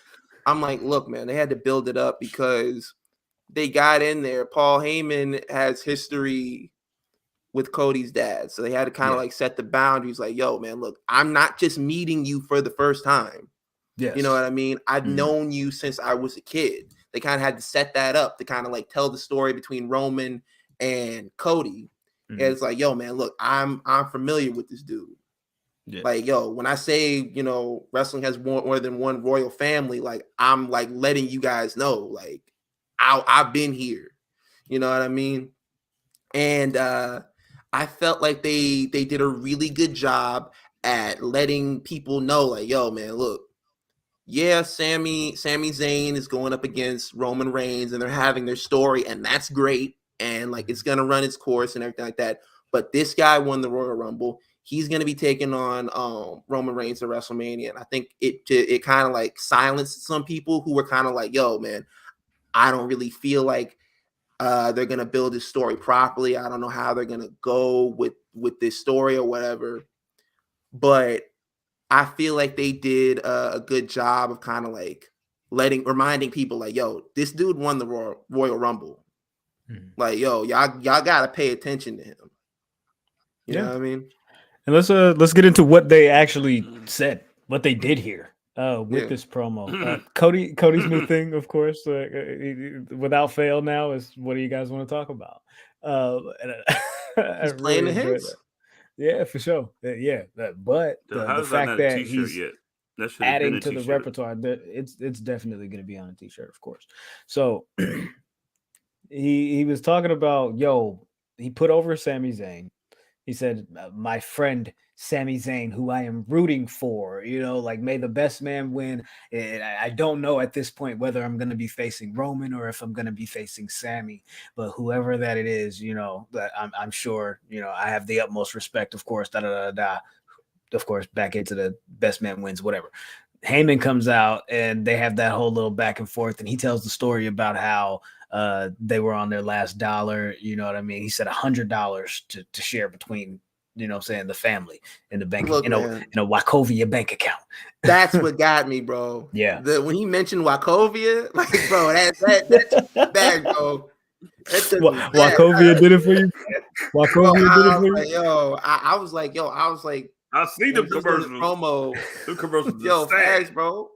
I'm like, look, man, they had to build it up because they got in there. Paul Heyman has history with Cody's dad. So they had to kind of like set the boundaries like, yo, man, look, I'm not just meeting you for the first time. Yes. You know what I mean? I've known you since I was a kid. They kind of had to set that up to kind of like tell the story between Roman and Cody. And it's like, yo, man, look, I'm familiar with this dude. Yeah. Like, yo, when I say, wrestling has more than one royal family, like I'm like letting you guys know, like I've been here. You know what I mean? And I felt like they did a really good job at letting people know, like, yo, man, look, yeah, Sami Zayn is going up against Roman Reigns and they're having their story, and that's great. And like it's gonna run its course and everything like that. But this guy won the Royal Rumble. He's gonna be taking on Roman Reigns at WrestleMania. And I think it kind of like silenced some people who were kind of like, yo, man, I don't really feel like they're gonna build this story properly. I don't know how they're gonna go with this story or whatever. But I feel like they did a good job of kind of like reminding people like, yo, this dude won the Royal Rumble. Like, yo, y'all gotta pay attention to him. You know what I mean? And let's get into what they actually said, what they did here with this promo. Cody's new thing, of course, without fail now is what do you guys want to talk about? He's playing the hits. Yeah, for sure. But the fact that he's adding to the repertoire, it's definitely going to be on a t-shirt, of course. So he was talking about, he put over Sami Zayn. He said, my friend Sami Zayn, who I am rooting for, like may the best man win. And I don't know at this point whether I'm going to be facing Roman or if I'm going to be facing Sami, but whoever that it is, that I'm sure, I have the utmost respect, of course, of course, back into the best man wins, whatever. Heyman comes out and they have that whole little back and forth, and he tells the story about how they were on their last dollar. You know what I mean? He said $100 to share between, the family in the bank, in a Wachovia bank account. That's what got me, bro. Yeah. When he mentioned Wachovia, like, bro, that's bad, bro. Wachovia did it for you. Wachovia did it for you. Like, I was like, I see them commercials. Promo. Them commercials. Yo, facts, bro.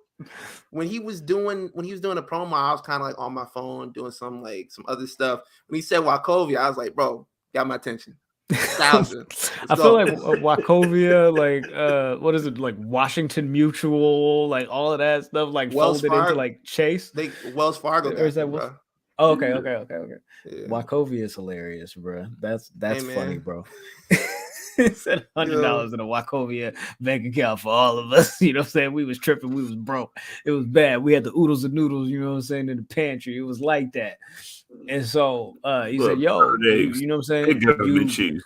When he was doing a promo, I was kind of like on my phone doing some other stuff. When he said Wachovia, I was like, bro, got my attention. I feel like Wachovia, like what is it, like Washington Mutual, like all of that stuff, like Wells folded Fargo, into like Chase. Wells Fargo. Or is that bro? Oh, okay. Yeah. Wachovia is hilarious, bro. That's funny, bro. Said $100 in a Wachovia bank account for all of us. You know what I'm saying? We was tripping, we was broke. It was bad. We had the oodles and noodles, you know what I'm saying, in the pantry. It was like that. And so he said, yo, you know what I'm saying? You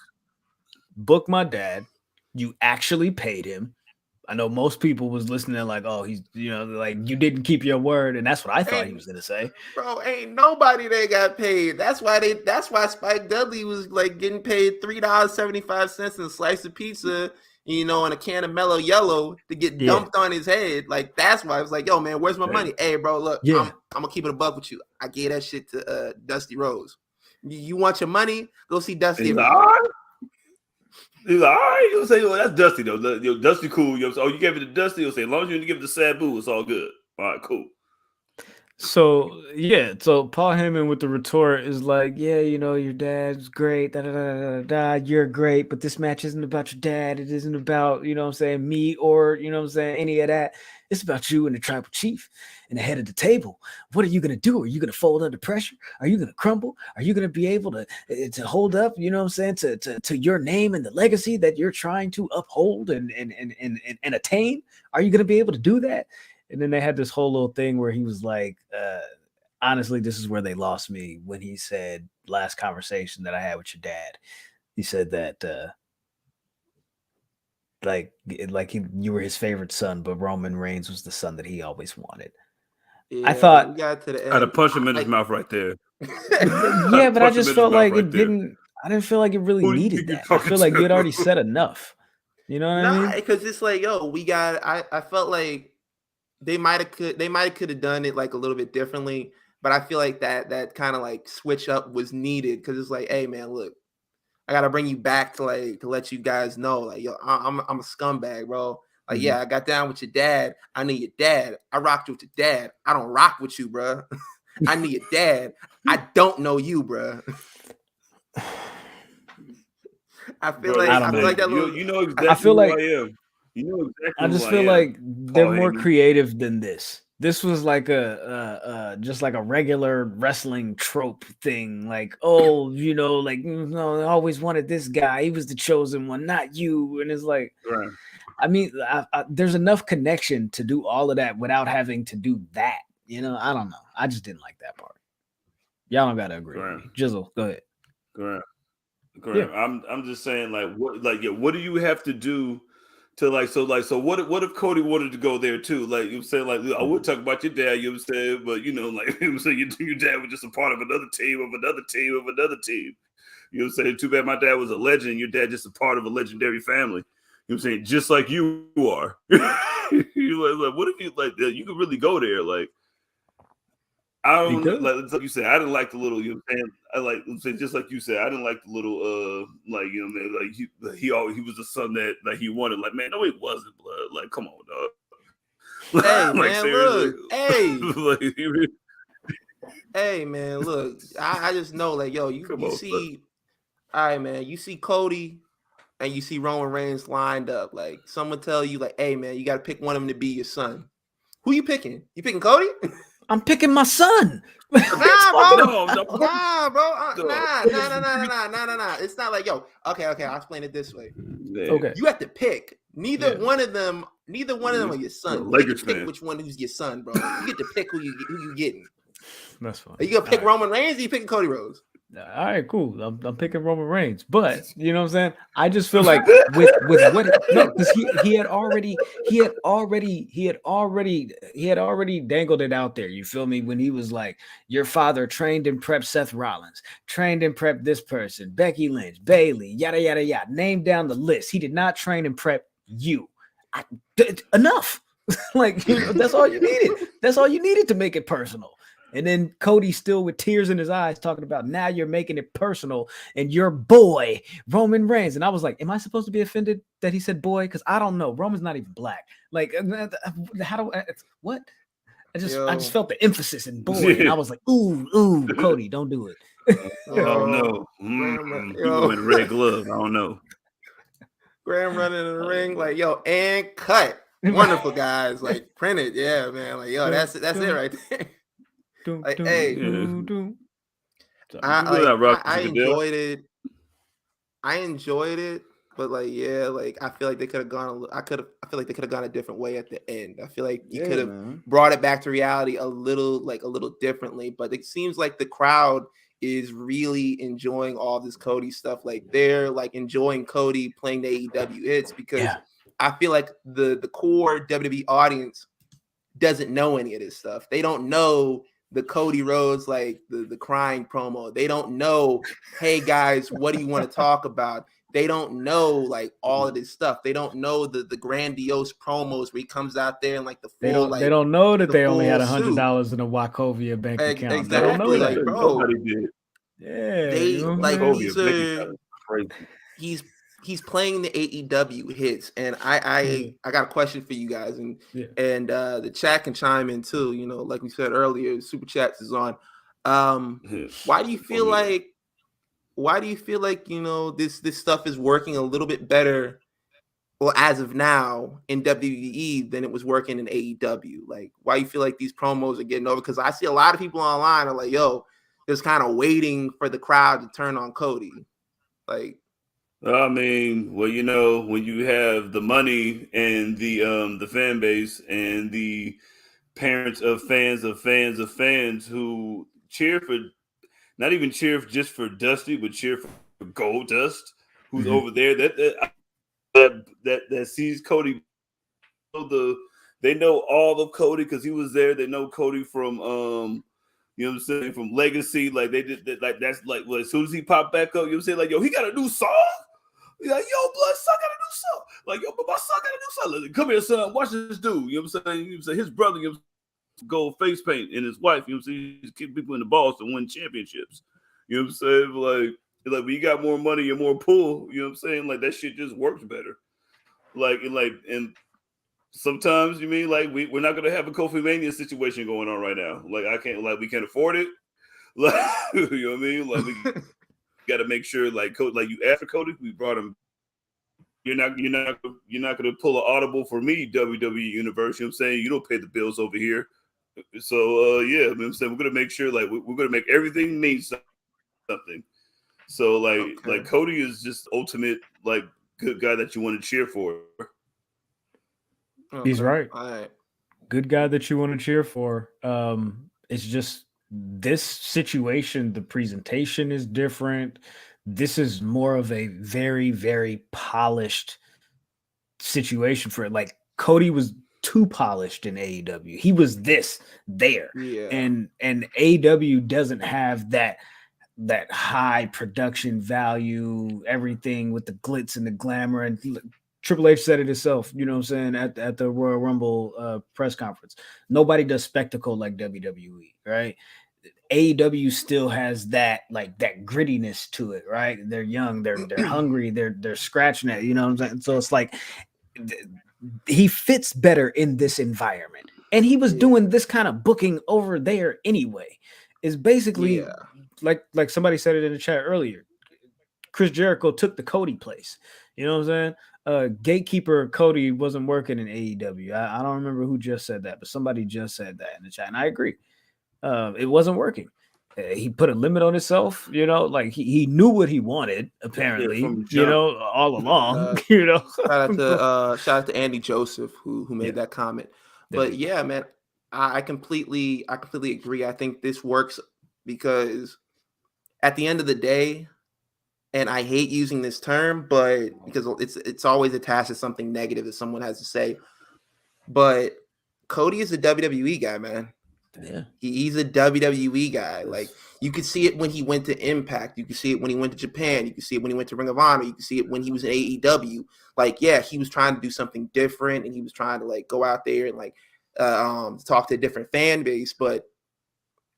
book my dad. You actually paid him. I know most people was listening like, oh, he's, you know, like you didn't keep your word. And that's what I thought he was going to say. Bro, ain't nobody that got paid. That's why Spike Dudley was like getting paid $3.75 and a slice of pizza, you know, and a can of Mellow Yellow to get dumped on his head. Like, that's why I was like, yo, man, where's my money? Hey, bro, look, I'm going to keep it a buck with you. I gave that shit to Dusty Rhodes. You want your money? Go see Dusty. He's like, all right, you'll say, well, that's Dusty though. Dusty cool. You know, you gave it to Dusty. You'll say, as long as you didn't give it to Sabu, it's all good. All right, cool. So Paul Heyman with the retort is like, yeah, you know, your dad's great, you're great, but this match isn't about your dad. It isn't about, you know what I'm saying, me or, you know what I'm saying, any of that. It's about you and the tribal chief and the head of the table. What are you going to do? Are you going to fold under pressure? Are you going to crumble? Are you going to be able to hold up, you know what I'm saying, to your name and the legacy that you're trying to uphold and attain? Are you going to be able to do that? And then they had this whole little thing where he was like, honestly, this is where they lost me when he said, last conversation that I had with your dad. He said that you were his favorite son, but Roman Reigns was the son that he always wanted. Yeah, I thought we got to the end. I'd have punched him in his mouth right there. Yeah, but I just felt like it didn't. I didn't feel like it really needed that. I feel like you had already said enough. You know what I mean? Because it's like, yo, we got. I felt like they might have could have done it like a little bit differently, but I feel like that kind of like switch up was needed because it's like, hey man, look, I gotta bring you back to let you guys know, like, yo, I'm a scumbag, bro. Like, yeah, I got down with your dad. I need your dad. I rocked with your dad. I don't rock with you, bro. I need your dad. I don't know you, bro. I feel like that little. You know exactly who I am. You know exactly. I just feel like they're more creative than this. This was like just like a regular wrestling trope thing. Like, oh, you know, like, no, I always wanted this guy. He was the chosen one, not you. And it's like, right. I mean, there's enough connection to do all of that without having to do that. You know, I don't know. I just didn't like that part. Y'all don't gotta agree. Right. With me. Jizzle, go ahead. Correct. Yeah. I'm just saying, like, what do you have to do to so what if Cody wanted to go there too? Like, you saying, like, I would talk about your dad, you know what I'm saying, but you know, like, you know, saying your dad was just a part of another team of another team of another team. You know what I'm saying? Too bad my dad was a legend, your dad just a part of a legendary family. You know what I'm saying? Just like you are. You're like, what if you like you could really go there? Like, I don't like you said, I didn't like the little, you know what I'm saying? Just like you said, I didn't like the little like, you know, like he was the son that like he wanted. Like, man, no, he wasn't, blood. Like, come on, dog. Hey, like, man, seriously. look. Hey. Like, hey, man, look. I just know, like, yo, you see, all right, man, you see Cody and you see Roman Reigns lined up. Like, someone tell you, like, hey, man, you got to pick one of them to be your son. Who you picking? You picking Cody? I'm picking my son. Nah, bro. Nah, bro. Nah. It's not like, yo, okay, I'll explain it this way. Okay. You have to pick. Neither one of them are your son. You get to pick which one who's your son, bro. You get to pick who you getting. That's fine. Are you gonna pick Roman Reigns or are you picking Cody Rhodes? All right, cool. I'm picking Roman Reigns, but you know what I'm saying. I just feel like with what because he had already dangled it out there. You feel me? When he was like, your father trained and prepped Seth Rollins, trained and prepped this person, Becky Lynch, Bayley, yada yada yada. Name down the list. He did not train and prep you. Enough. Like, you know, that's all you needed. That's all you needed to make it personal. And then Cody still with tears in his eyes talking about now you're making it personal and your boy Roman Reigns. And I was like, am I supposed to be offended that he said boy? Because I don't know. Roman's not even black. Like, how do I, what? I just felt the emphasis in boy, and I was like, ooh, Cody, don't do it. Oh no, people with red gloves. I don't know. Graham running in the ring, like, yo, and cut. Wonderful guys, like print it, yeah, man. Like, yo, that's it right there. Like, hey, I enjoyed it. I enjoyed it, but like, yeah, like I feel like they could have gone. I feel like they could have gone a different way at the end. I feel like you could have brought it back to reality a little differently. But it seems like the crowd is really enjoying all this Cody stuff. Like they're like enjoying Cody playing the AEW hits because I feel like the core WWE audience doesn't know any of this stuff. They don't know the Cody Rhodes, like the crying promo. They don't know, hey guys, what do you want to talk about? They don't know like all of this stuff. They don't know the grandiose promos where he comes out there and like the full they don't know that they only had $100 in a Wachovia bank account. Exactly. They don't know that. Like, bro. Nobody did. Yeah, they like crazy. he's playing the AEW hits, and I got a question for you guys, and the chat can chime in too. You know, like we said earlier, Super Chats is on. Why do you feel like you know this stuff is working a little bit better, well, as of now in WWE than it was working in AEW? Like, why you feel like these promos are getting over? Because I see a lot of people online are like, yo, just kind of waiting for the crowd to turn on Cody. Like, I mean, well, you know, when you have the money and the fan base and the parents of fans who cheer for, not even cheer just for Dusty, but cheer for Goldust, who's over there that sees Cody. They know all of Cody because he was there. They know Cody from you know what I'm saying, from Legacy. Like they did like that's like, well, as soon as he popped back up, you know what I'm saying, like, yo, he got a new song. He's like, yo, blood son got a new song. Like, yo, but my son got a new song. Like, come here, son, watch this dude. You know what I'm saying? You know what I'm saying? His brother gives gold face paint, and his wife, you know what I'm saying, he's keeping people in the balls to win championships. You know what I'm saying? Like when you got more money and more pull, you know what I'm saying? Like that shit just works better. And sometimes you mean like we're not gonna have a Kofi Mania situation going on right now. Like we can't afford it. Like you know what I mean? Like we got to make sure like you asked for Cody, we brought him. You're not gonna pull an audible for me, WWE Universe. You know what I'm saying? You don't pay the bills over here. So yeah, you know what I'm saying, we're gonna make sure like we're gonna make everything mean something. So like Cody is just ultimate like good guy that you want to cheer for. He's right. All right. Good guy that you want to cheer for. It's just this situation, the presentation is different. This is more of a very, very polished situation for it. Like Cody was too polished in AEW. He was there. Yeah. And AEW doesn't have that high production value, everything with the glitz and the glamour. And Triple H said it himself, you know what I'm saying, at the Royal Rumble press conference. Nobody does spectacle like WWE, right? AEW still has that grittiness to it, right? They're young, they're hungry, they're scratching at, you know what I'm saying? So it's like he fits better in this environment. And he was doing this kind of booking over there anyway. It's basically like somebody said it in the chat earlier. Chris Jericho took the Cody place. You know what I'm saying? Gatekeeper Cody wasn't working in AEW. I don't remember who just said that, but somebody just said that in the chat, and I agree. It wasn't working. He put a limit on himself, you know, like he knew what he wanted, apparently, you know, all along, you know. Shout out to Andy Joseph who made that comment. But yeah, man, I completely agree. I think this works because at the end of the day, and I hate using this term, but because it's always attached to something negative that someone has to say. But Cody is a WWE guy, man. Yeah, he's a WWE guy. Like you could see it when he went to Impact. You could see it when he went to Japan. You could see it when he went to Ring of Honor. You could see it when he was in AEW. Like, yeah, he was trying to do something different, and he was trying to like go out there and like talk to a different fan base. But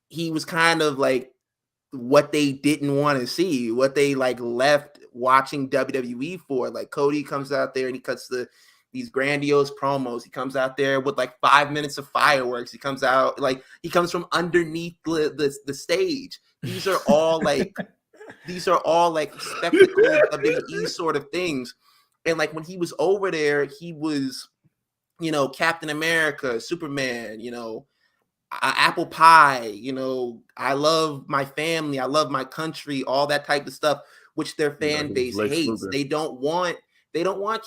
he was kind of like what they didn't want to see, what they like left watching WWE for. Like Cody comes out there and he cuts these grandiose promos. He comes out there with like 5 minutes of fireworks. He comes out like he comes from underneath the stage. These are all like spectacle WWE sort of things. And like when he was over there, he was, you know, Captain America, Superman, you know, apple pie, you know, I love my family, I love my country, all that type of stuff, which their fan base hates. They don't want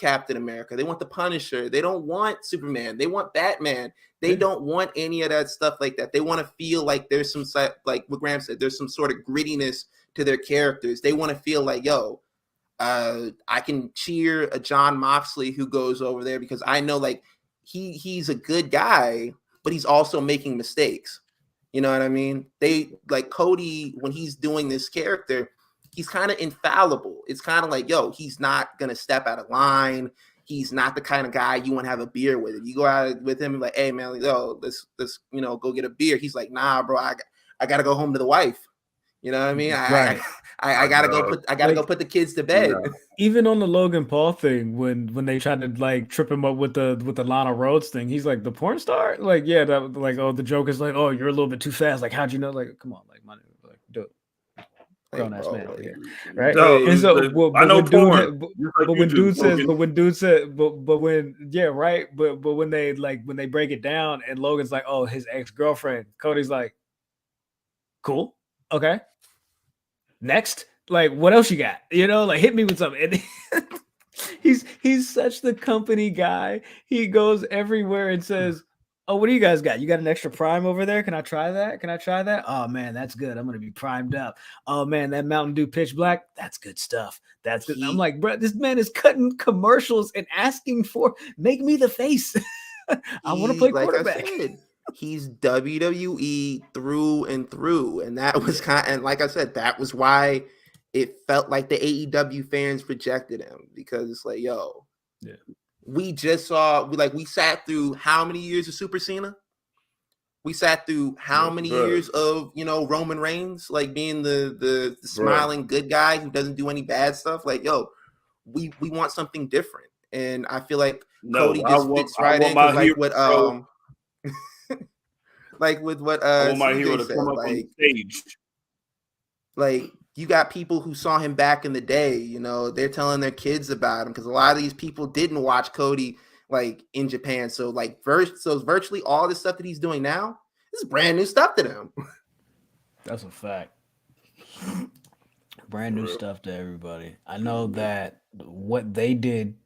Captain America. They want the Punisher. They don't want Superman. They want Batman. They don't want any of that stuff like that. They want to feel like there's some, like what Graham said, there's some sort of grittiness to their characters. They want to feel like, yo, I can cheer a John Moxley who goes over there because I know like he's a good guy, but he's also making mistakes. You know what I mean? They like Cody when he's doing this character, he's kind of infallible. It's kind of like, yo, he's not gonna step out of line. He's not the kind of guy you want to have a beer with. If you go out with him and like, hey man, yo, let's you know go get a beer. He's like, nah, bro, I gotta go home to the wife. You know what I mean? Right. I gotta go put the kids to bed. Yeah. Even on the Logan Paul thing, when they tried to like trip him up with the Lana Rhodes thing, he's like the porn star. Like, yeah, that like, oh, the joke is like, oh, you're a little bit too fast. Like, how'd you know? Like, come on, like, my like, do it. Grown ass man over here, right? No, and so, I know when they break it down, and Logan's like, oh, his ex-girlfriend. Cody's like, cool, okay. Next, like, what else you got? You know, like, hit me with something. And he's such the company guy. He goes everywhere and says, oh, what do you guys got? You got an extra prime over there? Can I try that? Can I try that? Oh man, that's good. I'm gonna be primed up. Oh man, that Mountain Dew Pitch Black, that's good stuff. That's good. I'm like, bro, this man is cutting commercials and asking for make me the face. I want to play quarterback. He's WWE through and through, and that was and like I said, that was why it felt like the AEW fans rejected him, because it's like, yo, yeah, we just saw we sat through how many years of Super Cena? We sat through how many years of, you know, Roman Reigns, like being the smiling good guy who doesn't do any bad stuff. Like, yo, we want something different, and I feel like Cody just fits right in, like what like with what I want my hero to come up on the stage. Like, you got people who saw him back in the day, you know, they're telling their kids about him because a lot of these people didn't watch Cody like in Japan. So like virtually all the stuff that he's doing now is brand new stuff to them. That's a fact. Brand new stuff to everybody. I know that what they did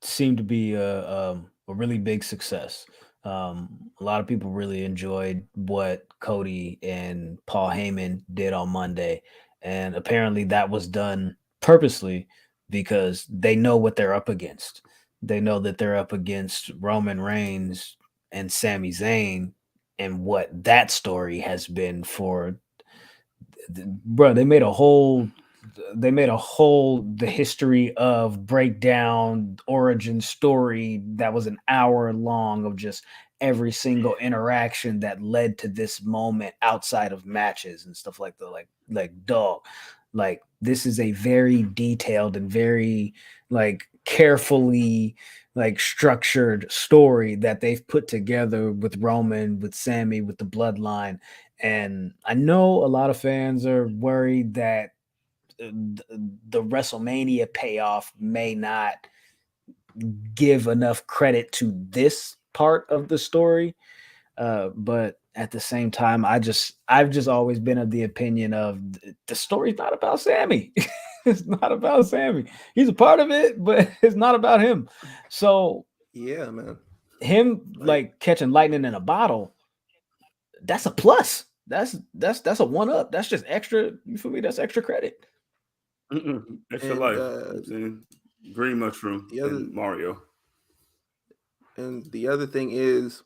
seemed to be a really big success. A lot of people really enjoyed what Cody and Paul Heyman did on Monday. And apparently that was done purposely because they know what they're up against. They know that they're up against Roman Reigns and Sami Zayn and what that story has been for. Bro, they made a whole the history of breakdown origin story that was an hour long of just every single interaction that led to this moment outside of matches and stuff like that. Like dog, like this is a very detailed and very like carefully like structured story that they've put together with Roman, with Sami, with the Bloodline. And I know a lot of fans are worried that the WrestleMania payoff may not give enough credit to this part of the story, but at the same time, I've just always been of the opinion of the story's not about Sami. It's not about Sami. He's a part of it, but it's not about him. So yeah, man, him like catching lightning in a bottle, that's a plus. That's a one up. That's just extra. You feel me? That's extra credit. Extra life. Green mushroom and Mario. And the other thing is,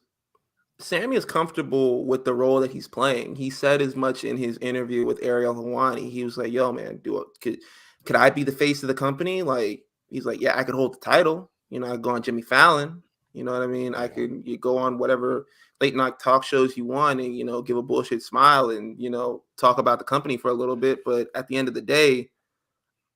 Sami is comfortable with the role that he's playing. He said as much in his interview with Ariel Helwani. He was like, yo, man, could I be the face of the company? Like, he's like, yeah, I could hold the title. You know, I could go on Jimmy Fallon. You know what I mean? I could go on whatever late night talk shows you want and, give a bullshit smile and, talk about the company for a little bit. But at the end of the day,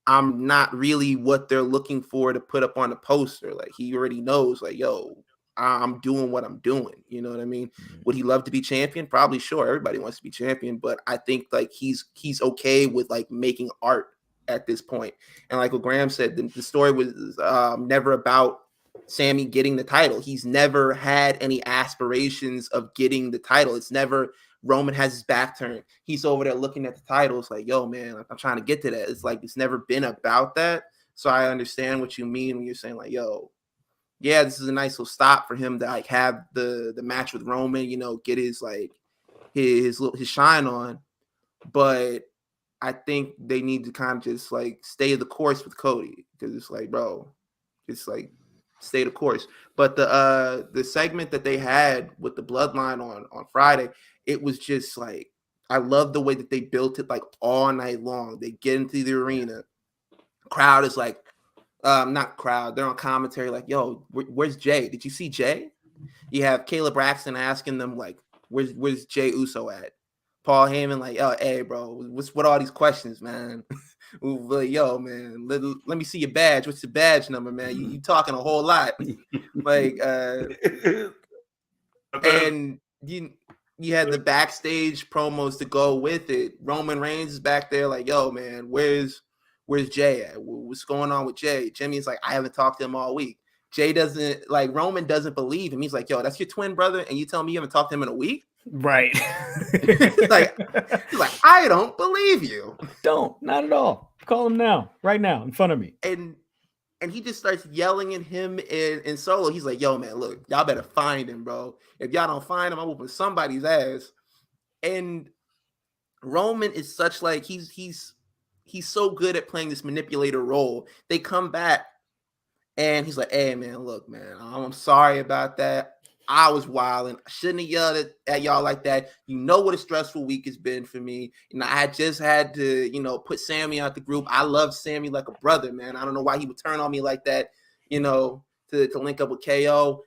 I'm not really what they're looking for to put up on the poster. Like, he already knows, like, yo, I'm doing what I'm doing. You know what I mean? Would he love to be champion? Probably, sure. Everybody wants to be champion, but I think like he's okay with like making art at this point. And like what Graham said, the story was never about Sami getting the title. He's never had any aspirations of getting the title. It's never Roman has his back turned. He's over there looking at the title. It's like, yo, man, like, I'm trying to get to that. It's like, it's never been about that. So I understand what you mean when you're saying like, yo, yeah, this is a nice little stop for him to like have the match with Roman, get his like his shine on. But I think they need to kind of just like stay the course with Cody, because it's like, bro, it's like stay the course. But the segment that they had with the Bloodline on Friday, it was just like, I love the way that they built it like all night long. They get into the arena, crowd is like, not crowd, they're on commentary like, yo, where's Jay? Did you see Jay? You have Caleb Braxton asking them like, where's Jay Uso at? Paul Heyman like, oh, hey, bro, what's with all these questions, man? Like, yo, man, let me see your badge. What's your badge number, man? You talking a whole lot. Like, and you had the backstage promos to go with it. Roman Reigns is back there like, yo, man, where's Jay at? What's going on with Jay? Jimmy's like, I haven't talked to him all week. Roman doesn't believe him. He's like, yo, that's your twin brother, and you tell me you haven't talked to him in a week? Right. he's like, I don't believe you. Don't, not at all. Call him now, right now, in front of me. And he just starts yelling at him in Solo. He's like, yo, man, look, y'all better find him, bro. If y'all don't find him, I'm whooping somebody's ass. And Roman is such like, he's so good at playing this manipulator role. They come back and he's like, hey, man, look, man, I'm sorry about that. I was wilding. I shouldn't have yelled at y'all like that. You know what a stressful week has been for me. I just had to, put Sami out the group. I love Sami like a brother, man. I don't know why he would turn on me like that, to link up with KO.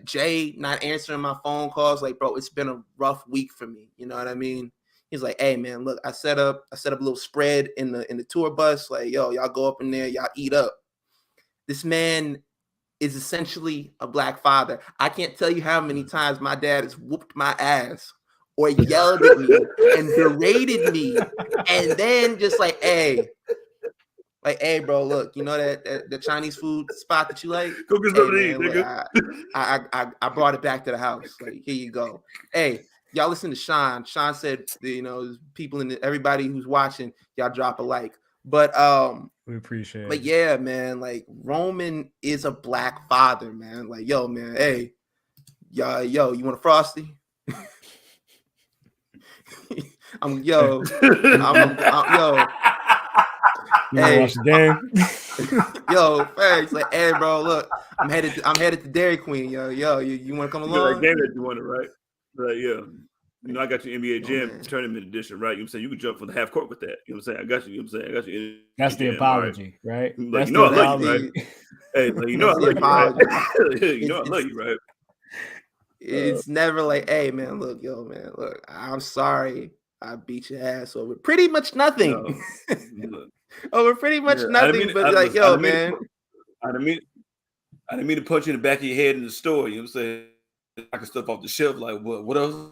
Jay not answering my phone calls. Like, bro, it's been a rough week for me. You know what I mean? He's like, hey, man, look, I set up a little spread in the tour bus. Like, yo, y'all go up in there, y'all eat up. This man is essentially a black father. I can't tell you how many times my dad has whooped my ass or yelled at me and berated me, and then just like, hey, bro, look, you know that the Chinese food spot that you like? Go get something to eat, nigga. I brought it back to the house. Like, here you go. Hey, y'all listen to Sean. Sean said, people everybody who's watching, y'all drop a like. But we appreciate it. But yeah, man, like Roman is a black father, man. Like, yo, man, hey, yo, you want a Frosty? Yo. You hey, watch the game? Yo, thanks. Like, hey, bro, look, I'm headed to Dairy Queen, yo. You want to come along? Like game that you wanted, right? Like, yeah. I got your NBA Jam tournament edition, right? You know what I'm saying? You can jump from the half court with that. You know what I'm saying? I got you. You know what I'm saying? I got you. That's the apology, right? Like, I love you, right? Hey, like, I love you, right? I love you, right? It's never like, hey, man, look, yo, man, look, I'm sorry I beat your ass over pretty much nothing. No. Over pretty much nothing, but like, yo, man. I didn't mean to punch you in the back of your head in the store. You know what I'm saying? Knocking stuff off the shelf. Like, what else?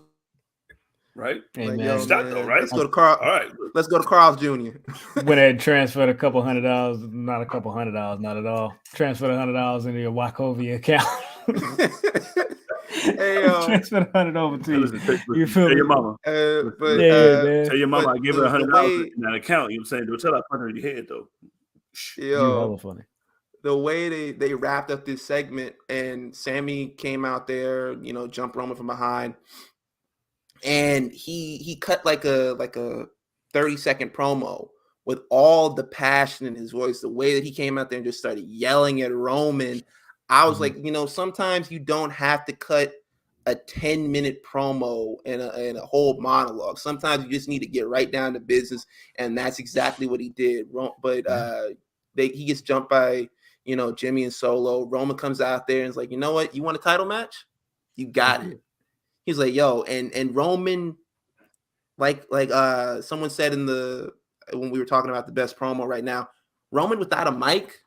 Right? Hey, like, man. yo, stop man. Though, right? Let's go to Carl. All right. Let's go to Carl's Jr. When they transferred a couple $100, not a couple $100, not at all. Transferred $100 into your Wachovia account. Hey, transfer $100 over to you. You feel tell me? your mama. Man. Tell your mama I gave her $100 in that account. You know what I'm saying? Don't tell her I put her in your head though. You hella funny. The way they wrapped up this segment and Sami came out there, jumped Roman from behind, and he cut like a 30-second promo with all the passion in his voice. The way that he came out there and just started yelling at Roman, I was like, sometimes you don't have to cut a 10-minute promo and a whole monologue. Sometimes you just need to get right down to business, and that's exactly what he did. But he gets jumped by Jimmy and Solo. Roman comes out there and is like, you know what? You want a title match? You got it. He's like, yo, and Roman, like someone said when we were talking about the best promo right now, Roman without a mic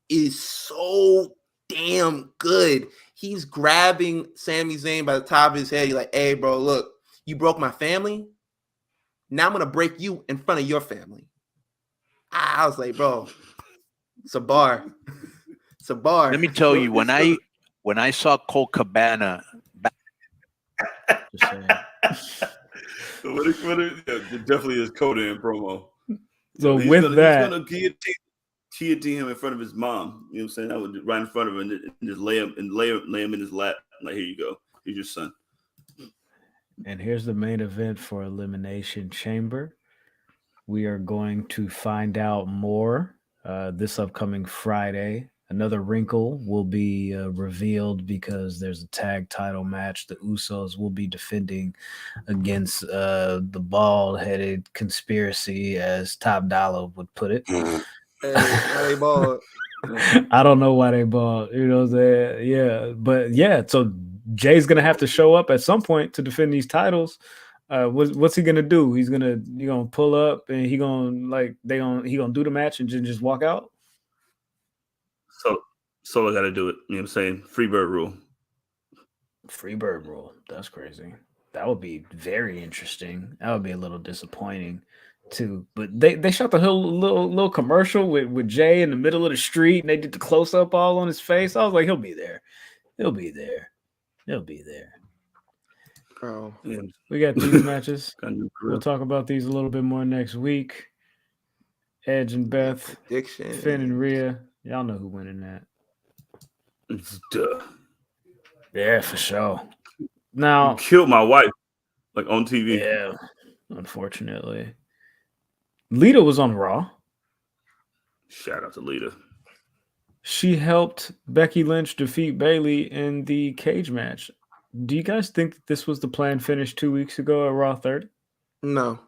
is so damn good. He's grabbing Sami Zayn by the top of his head. He's like, hey, bro, look, you broke my family. Now I'm gonna break you in front of your family. I was like, bro, it's a bar. It's a bar. Let me tell you, when I saw Cole Cabana, it definitely is Cody in promo. So he's with that, he's gonna guillotine him in front of his mom. You know what I'm saying? I would right in front of him and just lay him in his lap. Like, here you go. Here's your son. And here's the main event for Elimination Chamber. We are going to find out more this upcoming Friday. Another wrinkle will be revealed because there's a tag title match. The Usos will be defending against the bald-headed conspiracy, as Top Dollar would put it. Hey, why they bald? I don't know why they bald. You know what I'm saying? Yeah, but yeah. So Jay's gonna have to show up at some point to defend these titles. What's he gonna do? He gonna pull up and he gonna do the match and just walk out. So I got to do it. You know what I'm saying? Free bird rule. Free bird rule. That's crazy. That would be very interesting. That would be a little disappointing too. But they shot the whole little commercial with Jay in the middle of the street, and they did the close up all on his face. I was like, he'll be there. He'll be there. He'll be there. Oh, yeah. We got these matches. We'll talk about these a little bit more next week. Edge and Beth, Finn and Rhea. Y'all know who winning that. Duh. Yeah, for sure. Now, you killed my wife, like on TV. Yeah, unfortunately. Lita was on Raw. Shout out to Lita. She helped Becky Lynch defeat Bayley in the cage match. Do you guys think that this was the planned finish 2 weeks ago at Raw 30? No.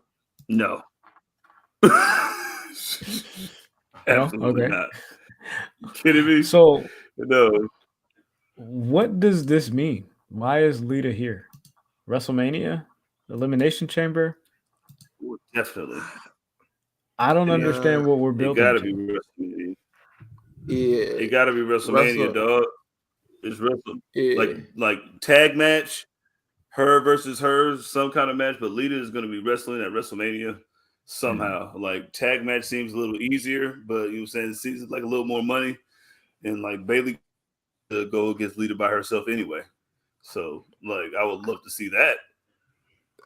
Absolutely okay. not. You kidding me? So, no. What does this mean? Why is Lita here? WrestleMania? Elimination Chamber? Definitely. I don't understand what we're building. It gotta be WrestleMania. Yeah. It gotta be WrestleMania, dog. It's like tag match, her versus her, some kind of match, but Lita is gonna be wrestling at WrestleMania somehow. Mm-hmm. Like tag match seems a little easier, but you know what I'm saying, it seems like a little more money. And like Bayley to go against Lita by herself anyway. So like I would love to see that.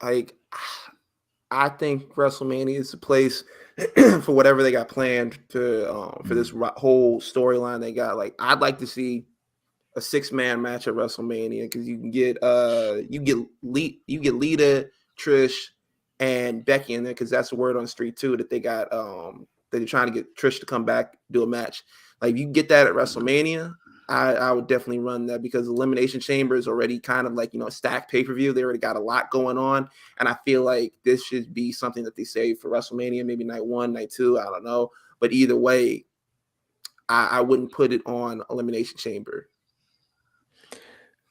Like I think WrestleMania is the place for whatever they got planned to for this whole storyline they got. Like I'd like to see a 6-man match at WrestleMania because you get Lita, Trish, and Becky in there because that's the word on the street too that they got that they're trying to get Trish to come back do a match. Like if you get that at WrestleMania, I would definitely run that because Elimination Chamber is already kind of like, a stacked pay-per-view. They already got a lot going on. And I feel like this should be something that they save for WrestleMania, maybe night 1, night 2. I don't know. But either way, I wouldn't put it on Elimination Chamber.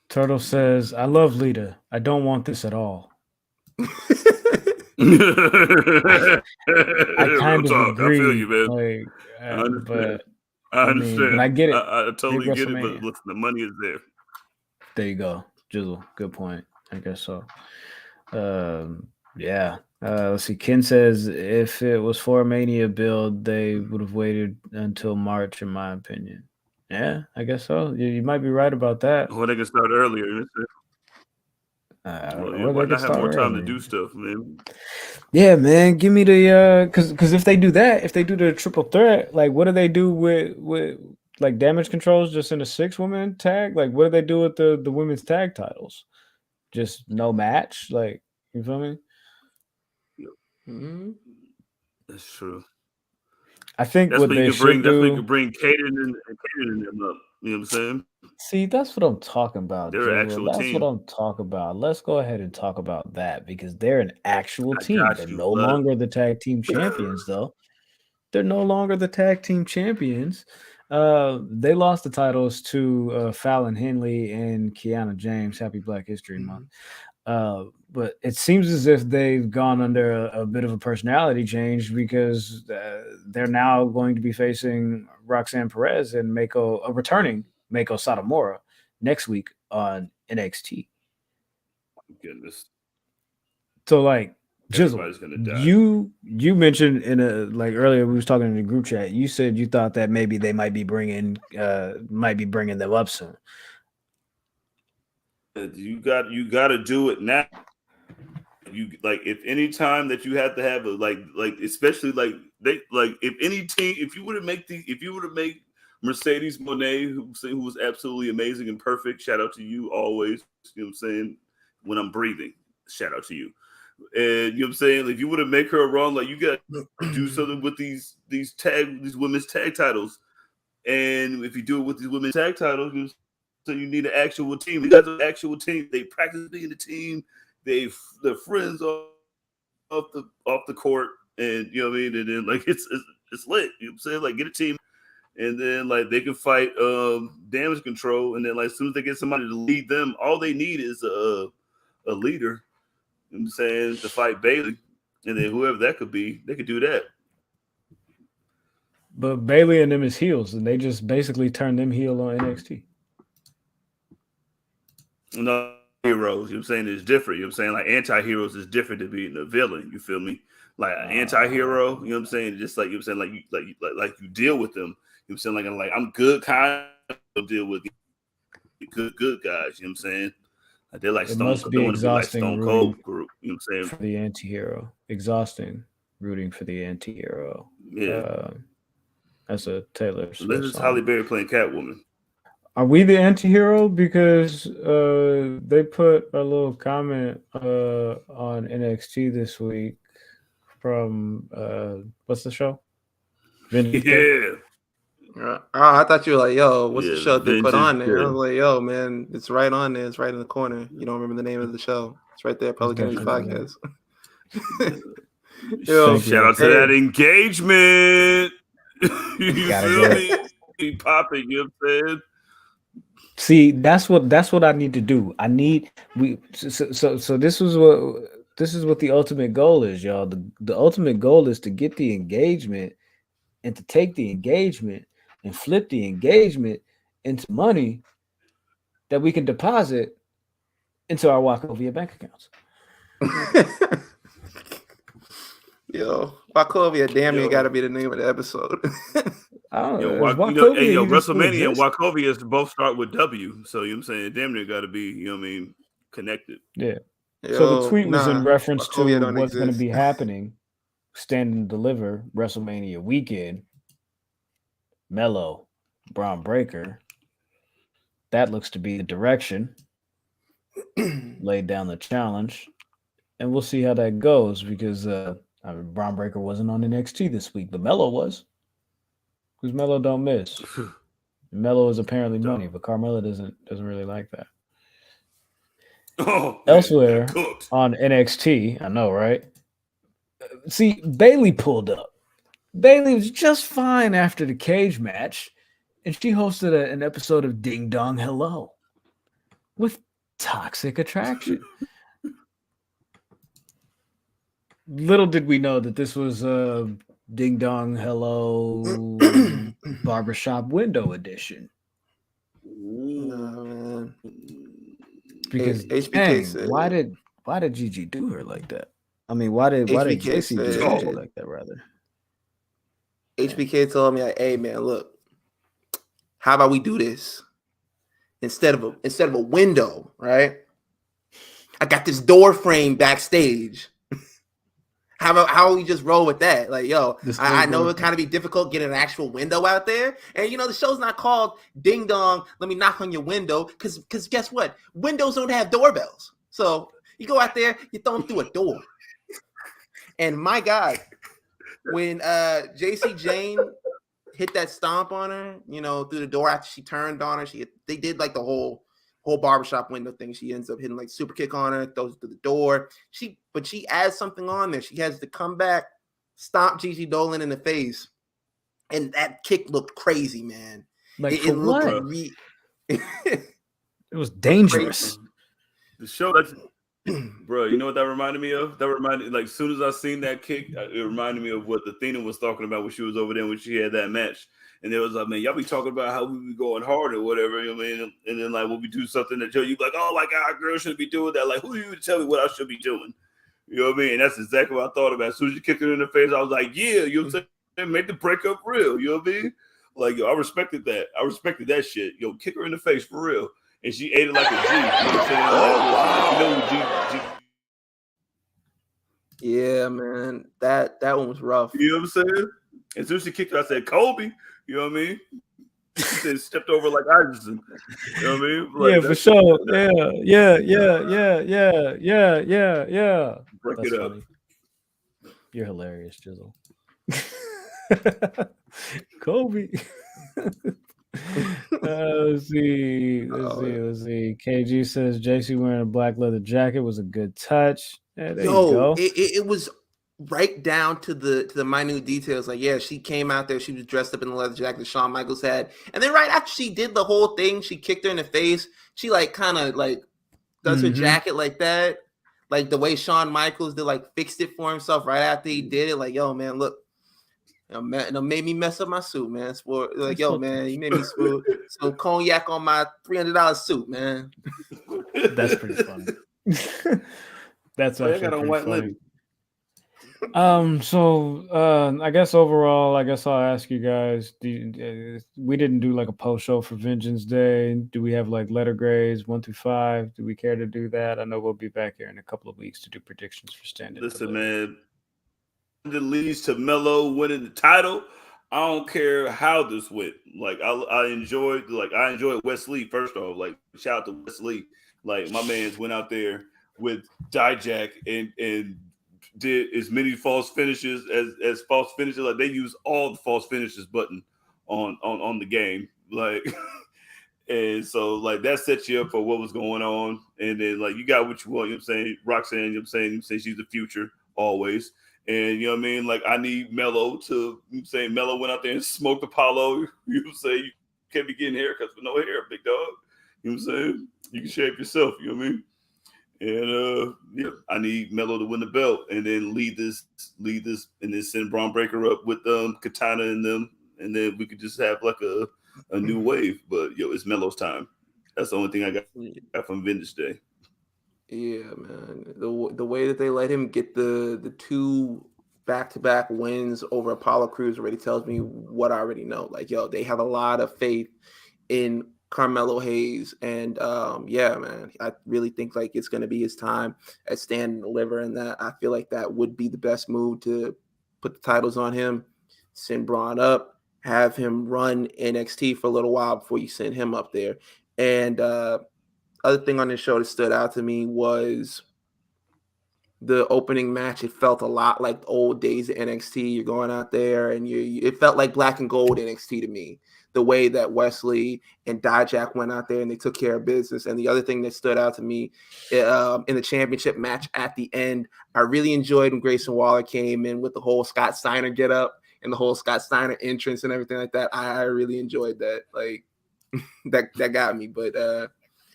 Turtle says, I love Lita. I don't want this at all. I kind of agree. I feel you, man. But I understand. But I get it. I totally get it, but listen, the money is there. There you go. Jizzle. Good point. I guess so. Yeah. Let's see. Ken says if it was for a Mania build, they would have waited until March, in my opinion. Yeah, I guess so. You might be right about that. Well, they can start earlier. Why not have more time to do stuff, man? Yeah, man. Give me the because if they do that, if they do the triple threat, like what do they do with like damage controls just in a 6-woman tag? Like what do they do with the women's tag titles? Just no match? Like, you feel me? Mm-hmm. That's true. I think that's what they should do. You could bring Kaden and them up. You know what I'm saying? See, that's what I'm talking about. They're an actual team. That's what I'm talking about. Let's go ahead and talk about that because they're an actual team. They're no longer the tag team champions, though. They're no longer the tag team champions. They lost the titles to Fallon Henley and Kiana James. Happy Black History Month. But it seems as if they've gone under a bit of a personality change because they're now going to be facing Roxanne Perez and returning Mako Satomura next week on NXT. Goodness. So like Everybody's Jizzle, gonna die. you mentioned in earlier we was talking in the group chat. You said you thought that maybe they might be bringing them up soon. You got to do it now. You like if any time that you have to have especially if you were to make Mercedes Moné, who was absolutely amazing and perfect, shout out to you always. You know what I'm saying? When I'm breathing, shout out to you. And you know what I'm saying? If you were to make her a run, like you got to do something with these women's tag titles. And if you do it with these women's tag titles, so you need an actual team. You guys are an actual team. They practice being a team. They're friends off the court, and you know what I mean. And then like it's lit. You know what I'm saying? Like get a team, and then like they can fight damage control. And then like as soon as they get somebody to lead them, all they need is a leader. You know what I'm saying, to fight Bayley, and then whoever that could be, they could do that. But Bayley and them is heels, and they just basically turned them heel on NXT. No heroes, you know what I'm saying, is different. You know what I'm saying? Like anti-heroes is different to being a villain. You feel me? Like an anti-hero, you know what I'm saying? Just like you know what I'm saying, like you deal with them. You know what I'm saying? Like I'm good kind of deal with good guys, you know what I'm saying? Like they're like Stone Cold. They want to be like Stone Cold group, you know what I'm saying? For the anti-hero. Exhausting rooting for the anti-hero. Yeah. That's a Taylor Swift This is song. Halle Berry playing Catwoman. Are we the anti-hero? Because they put a little comment on NXT this week from what's the show? Yeah. I thought you were like, yo, what's the Yeah, show they put on there? I Vengeance, was like, yo, man, it's right on there. It's right in the corner. You don't remember the name of the show. It's right there, Public Enemy Podcast. Yo, shout out to that engagement. You feel me? Be popping, you know what I'm saying? See, that's what I need to do. I need so this is what the ultimate goal is, y'all. The ultimate goal is to get the engagement and to take the engagement and flip the engagement into money that we can deposit into our Wachovia bank accounts. Yo, Wachovia damn near got to be the name of the episode. WrestleMania and Wachovia both start with W, so you know what I'm saying, damn near got to be, you know what I mean, connected. Yeah. So the tweet was in reference to what's going to be happening, Stand and Deliver WrestleMania weekend. Mello, Braun Breaker. That looks to be the direction. Laid down the challenge, and we'll see how that goes because Braun Breaker wasn't on NXT this week, but Mello was. Because Mello don't miss. Mello is apparently money, but Carmella doesn't really like that. Elsewhere on NXT, I know, right? See, Bayley pulled up. Bayley was just fine after the cage match, and she hosted an episode of Ding Dong Hello with Toxic Attraction. Little did we know that this was Ding Dong Hello Barbershop Window Edition. No, man. Because dang, why did Gigi do her like that? I mean, why did JC do Gigi like that rather? HBK told me, like, hey man, look, how about we do this? Instead of a window, right? I got this door frame backstage. How about we just roll with that? Like, yo, I know it kind of be difficult getting an actual window out there. And, you know, the show's not called Ding Dong, let me knock on your window. Because guess what? Windows don't have doorbells. So you go out there, you throw them through a door. And my God, when JC Jane hit that stomp on her, you know, through the door after she turned on her, they did like the whole barbershop window thing. She ends up hitting like super kick on her, throws it through the door. But she adds something on there. She has to come back, stomp Gigi Dolan in the face, and that kick looked crazy, man. Like It for looked what? it was dangerous. The show that's bro, you know what that reminded me of? That reminded, like, as soon as I seen that kick, it reminded me of what Athena was talking about when she was over there when she had that match. And it was like, man, y'all be talking about how we be going hard or whatever, you know what I mean? And then, like, when we do something that you be like, oh my God, girl shouldn't be doing that. Like, who are you to tell me what I should be doing? You know what I mean? And that's exactly what I thought about. As soon as you kicked her in the face, I was like, yeah, you know what I'm saying? Make the breakup real, you know what I mean? Like, yo, I respected that. I respected that shit. Yo, kick her in the face for real. And she ate it like a G. You know what I'm saying? Like, you know, Yeah, man. That one was rough. You know what I'm saying? As soon as she kicked her, I said, Kobe. You know what I mean? She said, stepped over like Iverson. You know what I mean? Like, yeah, for sure. Yeah. Break That's it up. funny. You're hilarious, Jizzle. Kobe. Let's see. KG says JC wearing a black leather jacket was a good touch. Yeah, there you go. It was right down to the minute details. Like, yeah, she came out there, she was dressed up in the leather jacket that Shawn Michaels had, and then right after she did the whole thing, she kicked her in the face. She like kind of like does her jacket like that, like the way Shawn Michaels did, like fixed it for himself right after he did it. Like, yo, man, look. It made me mess up my suit, man. Like, yo, man, you made me spill some cognac on my $300 suit, man. That's pretty funny. That's actually pretty funny. I guess overall, I'll ask you guys, we didn't do like a post show for Vengeance Day. Do we have like letter grades 1 through 5? Do we care to do that? I know we'll be back here in a couple of weeks to do predictions for stand-in. Listen, man, that leads to Melo winning the title. I don't care how this went. Like, I enjoyed Wesley. First off, like, shout out to Wesley. Like, my man's went out there with Dijak and did as many false finishes as false finishes. Like, they use all the false finishes button on the game. Like, and so like that sets you up for what was going on. And then like you got what you want, you know what I'm saying? Roxanne, you know what I'm saying? You say she's the future always. And you know what I mean? Like I need Melo to, you know what I'm saying, Melo went out there and smoked Apollo. You know what I'm saying? You can't be getting haircuts with no hair, big dog. You know what I'm saying? You can shape yourself, you know what I mean? And yeah, I need Melo to win the belt and then lead this, and then send Braun Breaker up with Katana and them, and then we could just have like a new wave. But yo, it's Melo's time. That's the only thing I got from Vengeance Day. Yeah, man. The way that they let him get the two back-to-back wins over Apollo Crews already tells me what I already know. Like, yo, they have a lot of faith in Carmelo Hayes, and yeah, man, I really think like it's going to be his time at Stand and Deliver, and that I feel like that would be the best move to put the titles on him, send Braun up, have him run NXT for a little while before you send him up there. And other thing on this show that stood out to me was the opening match. It felt a lot like the old days of NXT. You're going out there, and it felt like black and gold NXT to me. The way that Wesley and Dijak went out there and they took care of business. And the other thing that stood out to me in the championship match at the end, I really enjoyed when Grayson Waller came in with the whole Scott Steiner get up and the whole Scott Steiner entrance and everything like that. I really enjoyed that. Like that got me. But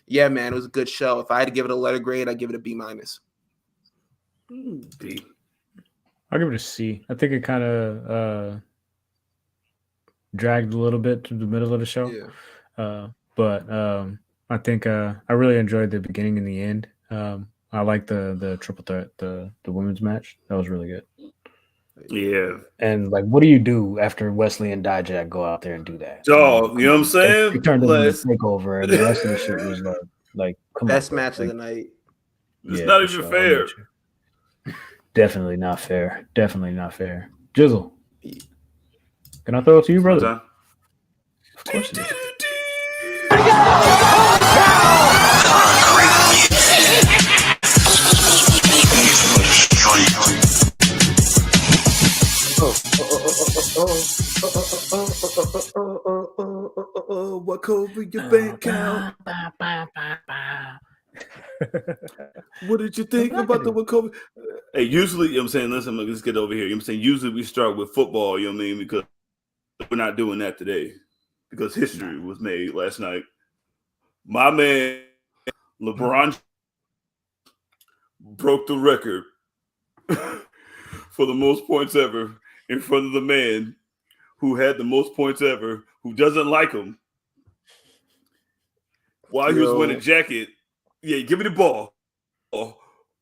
yeah, man, it was a good show. If I had to give it a letter grade, I'd give it a B-. B. I'll give it a C. I think it kind of dragged a little bit to the middle of the show. Yeah. But I think I really enjoyed the beginning and the end. I like the triple threat, the women's match. That was really good. Yeah. And like, what do you do after Wesley and Dijak go out there and do that? Dog, you know what I'm saying? They turned into a takeover, and the rest of the shit was like come best on, match like, of the night. It's not even fair. Definitely not fair. Definitely not fair. Jizzle. Can I throw it to you, brother? Of course it is. What cover your bank account? What did you think about the what Kobe? Hey, usually, you know what I'm saying, listen, let's get over here. You know what I'm saying? Usually we start with football, you know what I mean? Because We're not doing that today because history was made last night. My man, LeBron, broke the record for the most points ever in front of the man who had the most points ever, who doesn't like him. While he was winning a jacket, yeah, give me the ball.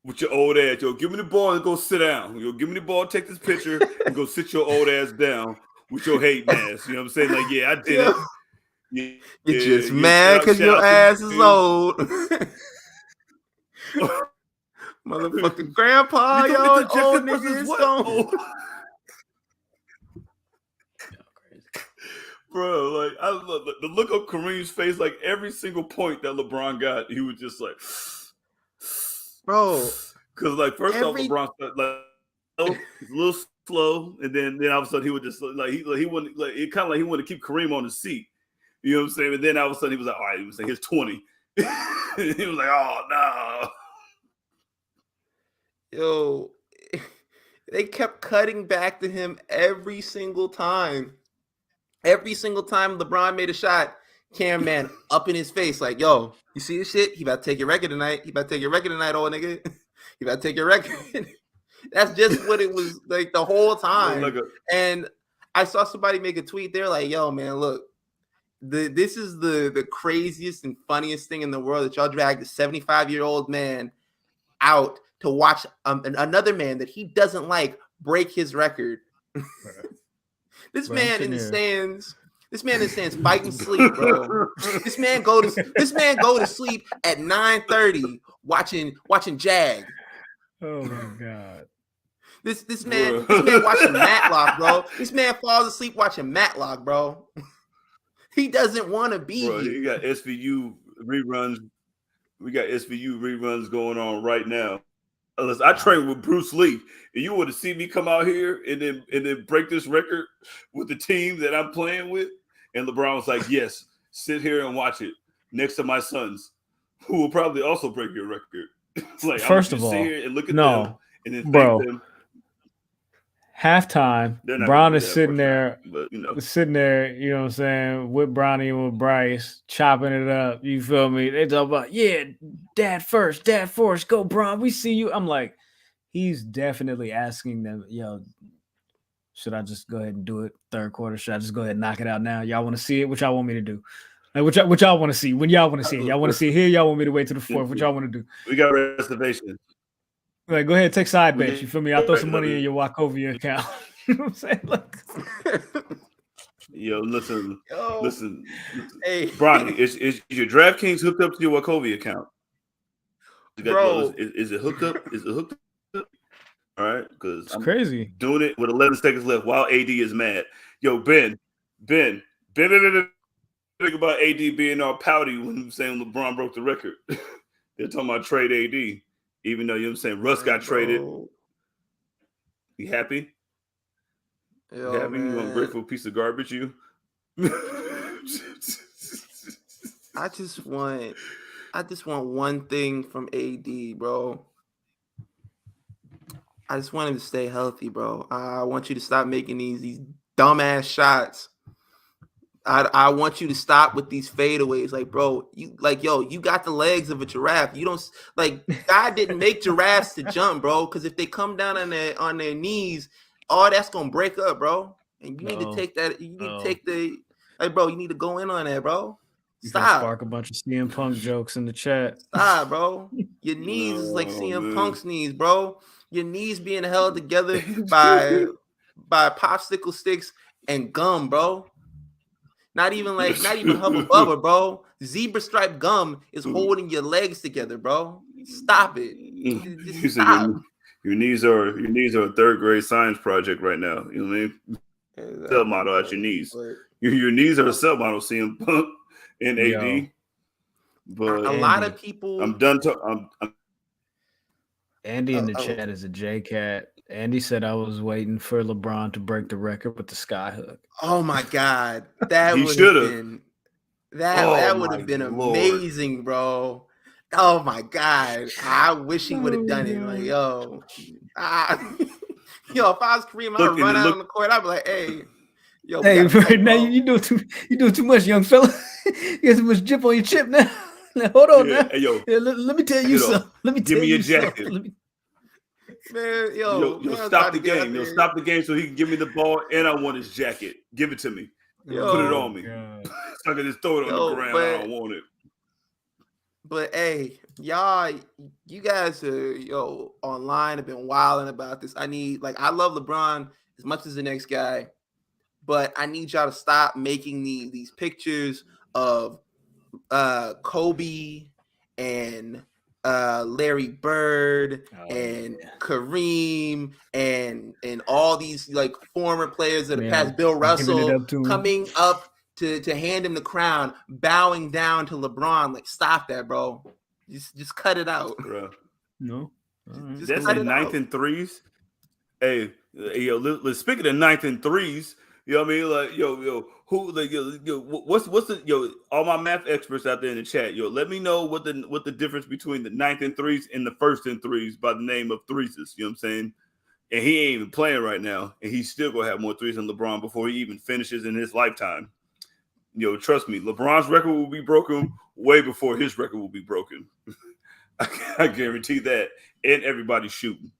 With your old ass, yo, give me the ball and go sit down. Yo, give me the ball, take this picture, and go sit your old ass down with your hate mask. You know what I'm saying? Like, yeah, I did it. Yeah, you're just mad because your ass is old. Motherfucking grandpa, yo, old nigga is gone. Bro, like, I love the look on Kareem's face, like every single point that LeBron got, he was just like, bro. Because, like, first off, LeBron, like, he's a little slow, and then all of a sudden he would just, like, he wouldn't, like, it kind of like he wanted to keep Kareem on the seat. You know what I'm saying? And then all of a sudden he was like, all right, he was like, here's 20. He was like, oh, no. Yo, they kept cutting back to him every single time. Every single time LeBron made a shot, cameraman up in his face, like, yo, you see this shit? He about to take your record tonight. He about to take your record tonight, old nigga. He about to take your record. That's just what it was like the whole time. And I saw somebody make a tweet there like, yo, man, look, this is the craziest and funniest thing in the world that y'all dragged a 75-year-old man out to watch another man that he doesn't like break his record. This man in the stands. This man in the stands fighting sleep, bro. This man go to sleep at 9:30 watching Jag. Oh my god. This man watching Matlock, bro. This man falls asleep watching Matlock, bro. He doesn't want to be here. You got SVU reruns. We got SVU reruns going on right now. Unless I trained with Bruce Lee, and you would have seen me come out here and then break this record with the team that I'm playing with. And LeBron was like, yes, sit here and watch it next to my sons, who will probably also break your record. Like, first of all, sit here and look at them and then bro, thank them. Halftime, Bron is sitting there, but, you know, you know what I'm saying, with Bronny and with Bryce, chopping it up. You feel me? They talk about, yeah, dad first, go, Bron. We see you. I'm like, he's definitely asking them, yo, should I just go ahead and do it third quarter? Should I just go ahead and knock it out now? Y'all want to see it? What y'all want me to do? Like, what y'all want to see? When y'all want to see it? Y'all want to see it here? Y'all want me to wait to the fourth? What y'all want to do? We got reservations. Like, go ahead, take side bets. You feel me? I'll throw some money in your Wachovia account. You know what I'm saying? Look. Yo, listen. Hey, Bronny, is your DraftKings hooked up to your Wachovia account? Bro, is it hooked up? Is it hooked up? All right, because I'm crazy doing it with 11 seconds left while AD is mad. Yo, Ben. Think about AD being all pouty when he was saying LeBron broke the record. They're talking about trade AD. Even though, you know what I'm saying, Russ got traded. You happy? Yo, you happy? Man. You ungrateful piece of garbage, you? I just want one thing from AD, bro. I just want him to stay healthy, bro. I want you to stop making these dumbass shots. I want you to stop with these fadeaways. Like, bro, you got the legs of a giraffe. You don't like God didn't make giraffes to jump, bro. Because if they come down on their knees, all that's gonna break up, bro. And you need to take that. You need to take bro. You need to go in on that, bro. Stop. Spark a bunch of CM Punk jokes in the chat. Stop, bro. Your knees is like CM Punk's knees, bro. Your knees being held together by popsicle sticks and gum, bro. Not even Hubba Bubba, bro. Zebra stripe gum is holding your legs together, bro. Stop it. Just stop. Your knees are a third grade science project right now. You know what I mean? Exactly. Cell model at your knees. Your knees are a cell model, CM Punk and AD. Yo. But a lot of people. I'm done talking. Andy in the chat is a J-Cat. Andy said I was waiting for LeBron to break the record with the skyhook. Oh my God, that would have been that would have been amazing, bro. Oh my God, I wish he would have done it. Like, yo, if I was Kareem, I'd run out on the court. I'd be like, hey, Yo, Hey, hey, now you doing too much, young fella. You got too much drip on your chip now. Hold on now. Hey, yo, let me tell you something. Let me give tell me you your jacket. something. Man, Yo, stop the game. Yo, stop the game so he can give me the ball, and I want his jacket. Give it to me. Put it on me. So I can just throw it on the ground. I don't want it. But hey, y'all, you guys are online have been wilding about this. I love LeBron as much as the next guy, but I need y'all to stop making these pictures of Kobe and Larry Bird and Kareem and all these like former players that have passed, Bill Russell coming up to hand him the crown, bowing down to LeBron. Like, stop that, bro. Just cut it out, bro. No, that's in ninth and threes. Hey, yo, speaking of ninth and threes, you know what I mean? Like, what's the all my math experts out there in the chat, let me know what the difference between the ninth and threes and the first and threes by the name of threeses. You know what I'm saying? And he ain't even playing right now, and he's still gonna have more threes than LeBron before he even finishes in his lifetime. Trust me, LeBron's record will be broken way before his record will be broken. I guarantee that. And everybody's shooting.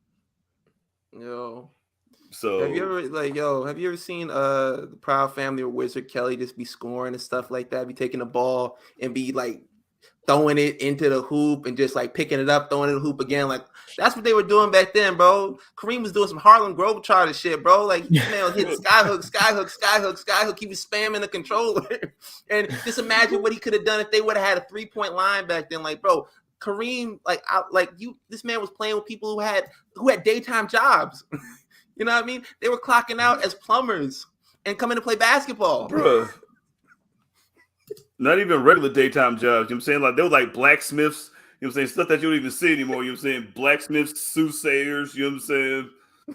So have you ever seen the Proud Family or Wizard Kelly just be scoring and stuff like that, be taking the ball and be like throwing it into the hoop and just like picking it up, throwing it in the hoop again? Like, that's what they were doing back then, bro. Kareem was doing some Harlem Globetrotter shit, bro. Like, this man was hitting skyhook. He was spamming the controller. And just imagine what he could have done if they would have had a 3-point line back then. Like, bro, Kareem, this man was playing with people who had daytime jobs. You know what I mean? They were clocking out as plumbers and coming to play basketball. Bro. Not even regular daytime jobs. You know what I'm saying? Like, they were like blacksmiths, you know what I'm saying? Stuff that you don't even see anymore. You know what I'm saying? Blacksmiths, soothsayers, you know what I'm saying?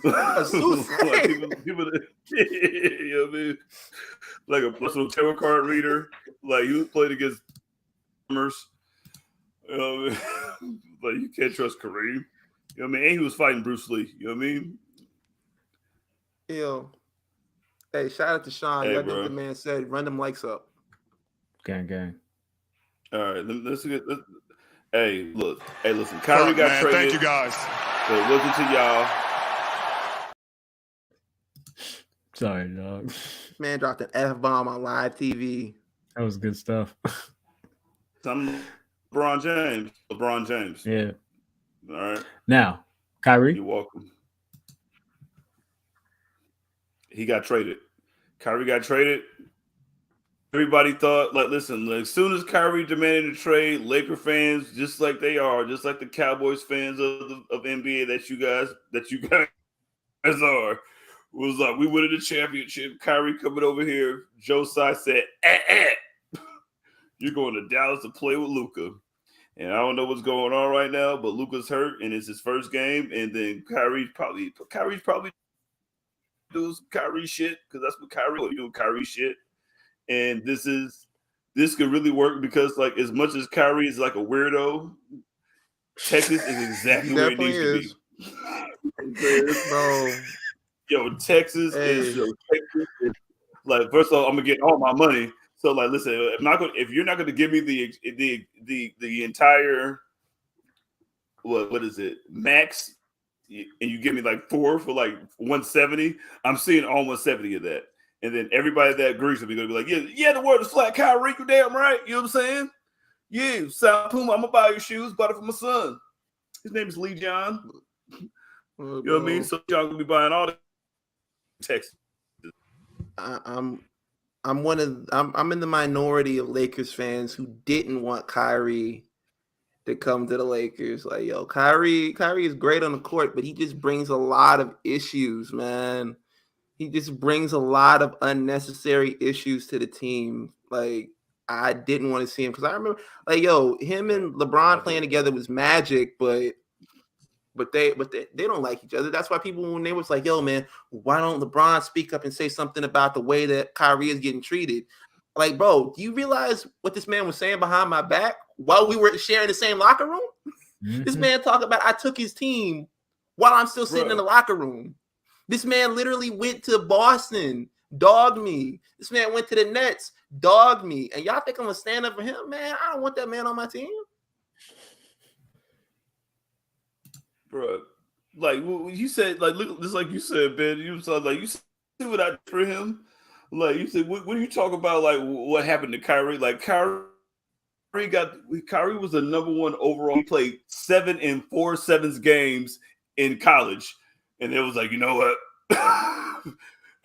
A soothsayer? Like people that, you know what I mean? Like a personal tarot card reader. Like, you played against plumbers. You know what I mean? Like, you can't trust Kareem. You know what I mean? And he was fighting Bruce Lee. You know what I mean? Hey, shout out to Sean. Hey, Y'all know what the man said. Run them likes up. Gang. All right, let's get. Hey, look. Hey, listen. Kyrie got traded. Thank you, guys. So it wasn't to y'all. Sorry, dog. Man dropped an F-bomb on live TV. That was good stuff. LeBron James. Yeah. All right. Now, Kyrie. You're welcome. He got traded. Kyrie got traded. Everybody thought, listen, as soon as Kyrie demanded a trade, Laker fans, just like they are, just like the Cowboys fans of NBA that you guys are, was like, we winning the championship. Kyrie coming over here. Joe Tsai said, you're going to Dallas to play with Luka. And I don't know what's going on right now, but Luka's hurt, and it's his first game. And then Kyrie's probably doing some Kyrie shit, because that's what Kyrie would do, Kyrie shit. And this could really work, because like, as much as Kyrie is like a weirdo, Texas is exactly where it needs to be. Bro. Texas is like, first of all, I'm gonna get all my money. So like, listen, if you're not gonna give me the entire what is it, max, and you give me like 4 for like 170, I'm seeing all 170 of that. And then everybody that agrees with me gonna be like, yeah, the word is flat, Kyrie, you damn right. You know what I'm saying? Yeah, South Puma, I'm gonna buy your shoes, bought it for my son. His name is Lee John. You know what I mean? So y'all gonna be buying all the Texas. I'm in the minority of Lakers fans who didn't want Kyrie to come to the Lakers. Like, Kyrie is great on the court, but he just brings a lot of issues, man. He just brings a lot of unnecessary issues to the team. Like, I didn't want to see him, because I remember, like, him and LeBron playing together was magic, but they don't like each other. That's why people, when they was like, man, why don't LeBron speak up and say something about the way that Kyrie is getting treated? Like, bro, do you realize what this man was saying behind my back while we were sharing the same locker room? Mm-hmm. This man talked about, I took his team while I'm still sitting in the locker room. This man literally went to Boston Dog me. This man went to the Nets. Dog me. And y'all think I'm gonna stand up for him, man? I don't want that man on my team. Bro, like you said, like look, just like you said, Ben. You saw like you see what I did for him. Like you said, when you talk about like what happened to Kyrie, like Kyrie was the number one overall. He played 7 4/7 games in college, and it was like, you know what, I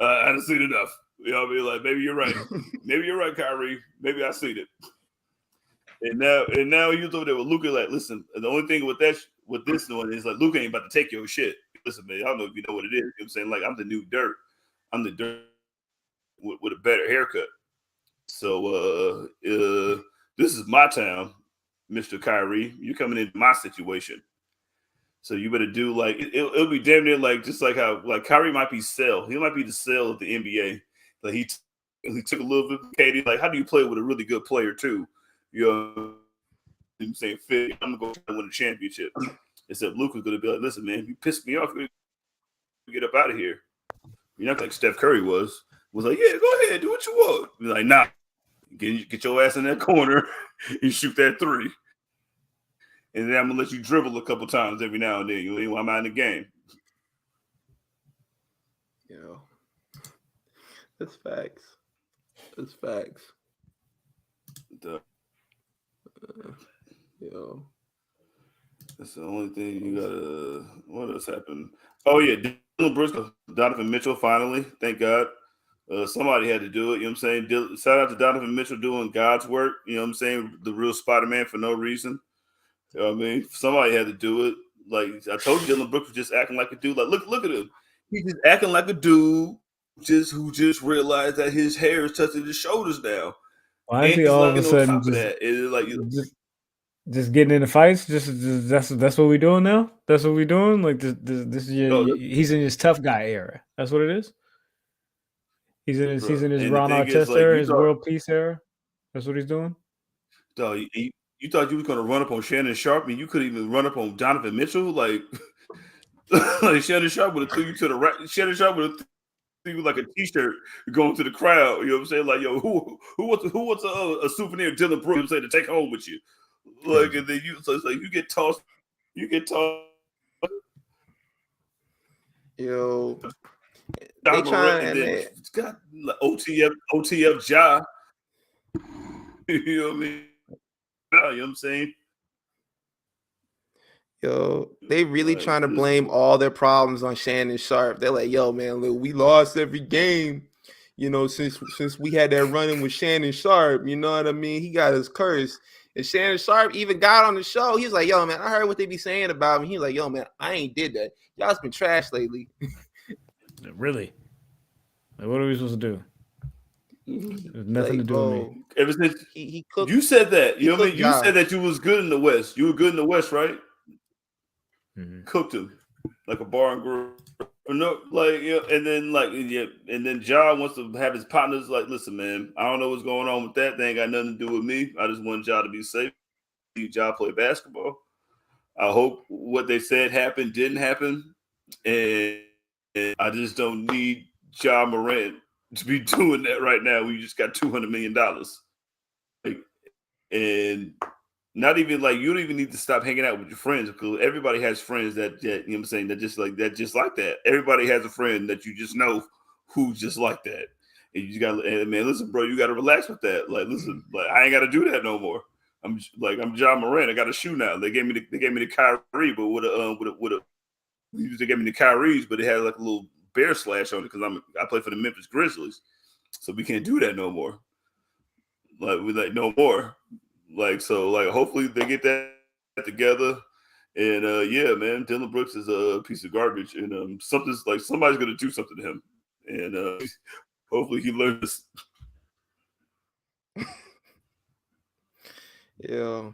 done seen enough. You know what I mean? Like maybe you're right. Maybe you're right, Kyrie. Maybe I seen it. And now he was over there with Luka. Like, listen, the only thing with this one is like Luka ain't about to take your shit. Listen, man, I don't know if you know what it is. You know what I'm saying? Like, I'm the new Dirt. I'm the Dirt with a better haircut. So this is my town, Mr. Kyrie. You're coming into my situation. So you better do like it'll be damn near like just like how like Kyrie might be sell. He might be the sell of the NBA. Like he took a little bit of Katie. Like, how do you play with a really good player too? You know, I'm saying, fit. I'm gonna go try to win a championship. Except Luka's gonna be like, listen, man, you pissed me off. Get up out of here. You're not like Steph Curry was like, yeah, go ahead, do what you want. Be like, nah, get your ass in that corner and shoot that 3. And then I'm gonna let you dribble a couple times every now and then. You know, I'm out in the game. You know, that's facts. That's facts. Yo, that's the only thing you gotta. What else happened? Oh yeah, Dylan Brooks, Donovan Mitchell. Finally, thank God. Somebody had to do it. You know what I'm saying? Shout out to Donovan Mitchell doing God's work. You know what I'm saying? The real Spider-Man for no reason. You know what I mean? Somebody had to do it. Like I told you, Dylan Brooks was just acting like a dude. Like look at him. He's just acting like a dude who just realized that his hair is touching his shoulders now. Why is he all of a sudden just getting into fights? Just that's what we're doing now. That's what we're doing. Like this he's in his tough guy era. That's what it is. He's in his Ron Artest era, his world peace era. That's what he's doing. So you thought you was gonna run up on Shannon Sharp, and you couldn't even run up on Donovan Mitchell, like like Shannon Sharp would have threw you to the right. Shannon Sharp would have threw you like a T-shirt going to the crowd. You know what I'm saying? Like, yo, who wants a souvenir of Dylan Brooks? You know what I'm saying, to take home with you? Like, and then so it's like you get tossed. Yo, they trying, and then it's got like, OTF Ja. You know what I mean? You know what I'm saying? Yo, they really trying to blame all their problems on Shannon Sharp. They're like, yo, man, look, we lost every game, you know, since we had that running with Shannon Sharp. You know what I mean? He got his curse. And Shannon Sharp even got on the show. He's like, yo, man, I heard what they be saying about me. He's like, yo, man, I ain't did that. Y'all's been trash lately. Really? Like, what are we supposed to do? There's nothing to do with me. Ever since he cooked, you said that, you know what I mean? You said that you was good in the West. You were good in the West, right? Mm-hmm. Cooked him like a bar and grill. No, like, yeah, and then Ja wants to have his partners like, listen, man, I don't know what's going on with that. They ain't got nothing to do with me. I just want Ja to be safe. Ja play basketball. I hope what they said happened didn't happen, and I just don't need Ja Morant to be doing that right now. We just got $200 million, like, and not even like you don't even need to stop hanging out with your friends, because everybody has friends that you know what I'm saying, that just like that. Everybody has a friend that you just know who's just like that, and you got, and man, listen, bro, you got to relax with that. Like, listen, like I ain't got to do that no more. I'm Ja Morant. I got a shoe now. They gave me the Kyrie, but they gave me the Kyrie's, but it had like a little bear slash on it because I play for the Memphis Grizzlies, so we can't do that no more. Like we like no more. Like, so like hopefully they get that together. And yeah, man, Dylan Brooks is a piece of garbage, and somebody's gonna do something to him, and hopefully he learns. Yeah,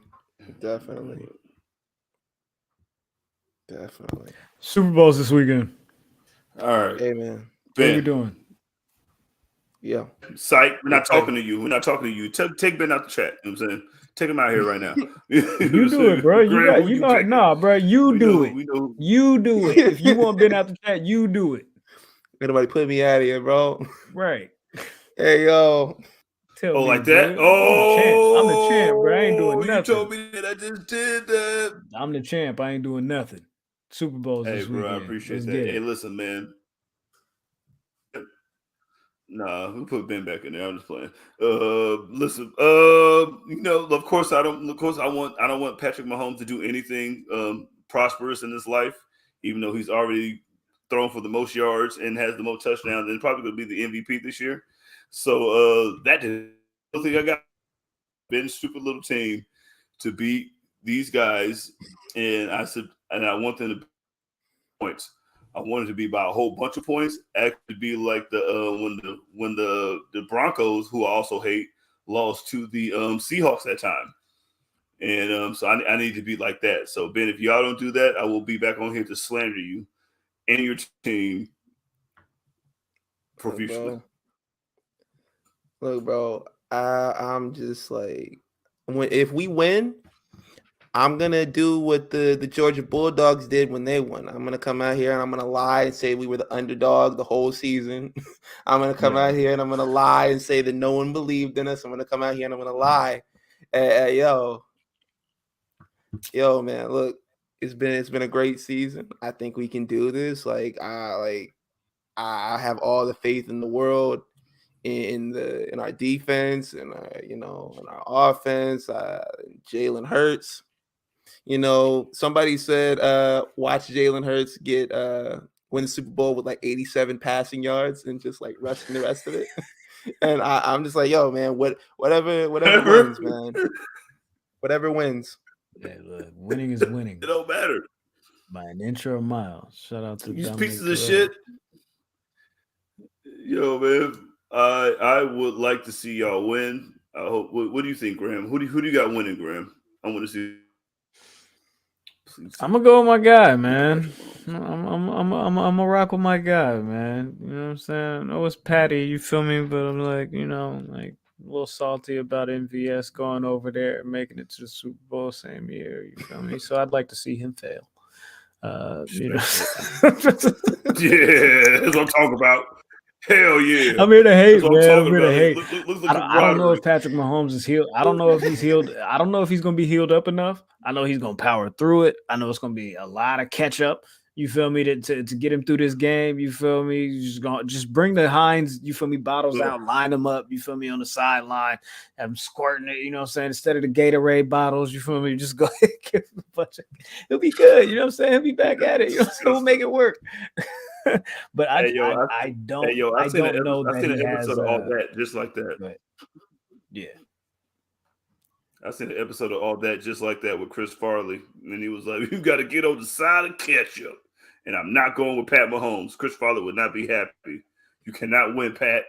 definitely. Super Bowl's this weekend. All right. Hey, man. What are we doing? Yeah. Psych, we're not talking to you. We're not talking to you. Take Ben out the chat. You know what I'm saying? Take him out here right now. You do it, bro. Nah, bro. You do it. You do it. If you want Ben out the chat, you do it. Ain't nobody put me out of here, bro. Right. Hey, yo. Tell Oh, me, like that? bro. I'm the champ, bro. I ain't doing You nothing. told me that I just did that. I'm the champ. I ain't doing nothing. Super Bowls Hey, this bro, weekend. I appreciate Let's that. get Hey, it. listen, man. Nah, we put Ben back in there. I'm just playing. Listen, of course I don't want Patrick Mahomes to do anything prosperous in his life, even though he's already thrown for the most yards and has the most touchdowns and probably going to be the MVP this year. So that is the thing I got. Ben stupid little team to beat these guys, and I want them to points. I wanted to be by a whole bunch of points. Actually, be like when the Broncos, who I also hate, lost to the Seahawks that time, and so I need to be like that. So Ben, if y'all don't do that, I will be back on here to slander you and your team profusely. Look, bro, I'm just like, if we win, I'm gonna do what the Georgia Bulldogs did when they won. I'm gonna come out here and I'm gonna lie and say we were the underdog the whole season. I'm gonna come out here and I'm gonna lie and say that no one believed in us. I'm gonna come out here and I'm gonna lie. Yo, man, look, it's been a great season. I think we can do this. I have all the faith in the world in our defense and in our offense. Jalen Hurts. Somebody said watch Jalen Hurts win the Super Bowl with like 87 passing yards and just like rushing the rest of it. And I'm just like, yo, man, whatever wins, man. Whatever wins. Yeah, look, winning is winning. It don't matter. By an inch or a mile. Shout out to These Dominic pieces of Toretto. shit. Yo, man, I would like to see y'all win. I hope. What do you think, Graham? Who do you got winning, Graham? I want to see. I'm gonna go with my guy, man. I'm gonna rock with my guy, man. You know what I'm saying? I know it's Patty, you feel me? But I'm like, like a little salty about MVS going over there and making it to the Super Bowl same year. You feel me? So I'd like to see him fail. Yeah, that's what I'm talking about. Hell yeah! I'm here to hate, man. I'm here about. to hate. Look I don't know if Patrick Mahomes is healed. I don't know if he's healed. I don't know if he's going to be healed up enough. I know he's going to power through it. I know it's going to be a lot of catch up. You feel me? To get him through this game. You feel me? You just bring the Heinz. You feel me? Bottles out, line them up. You feel me? On the sideline, have them squirting it. You know what I'm saying? Instead of the Gatorade bottles. You feel me? Just go ahead, give him a bunch of. It'll be good. You know what I'm saying? He'll be back at it. You know what I'm saying? We'll make it work. But I don't know that he has of all that just like that. But yeah, I seen an episode of All That just like that with Chris Farley, and he was like, "You got to get on the side of ketchup," and I'm not going with Pat Mahomes. Chris Farley would not be happy. You cannot win, Pat.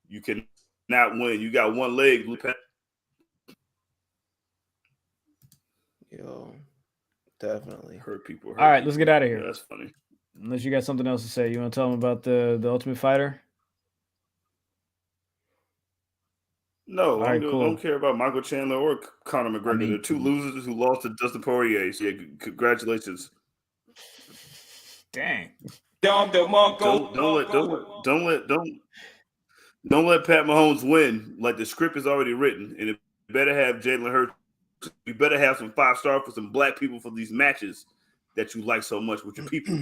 You cannot win. You got one leg, Pat. Yo, definitely hurt people. All right, let's get out of here. Yeah, that's funny. Unless you got something else to say, you want to tell them about the Ultimate Fighter? No, I don't care about Michael Chandler or Conor McGregor. They're two losers who lost to Dustin Poirier. So yeah, congratulations. Dang. Don't let Pat Mahomes win. Like the script is already written, and it better have Jalen Hurts. You better have some 5-star for some black people for these matches that you like so much with your people.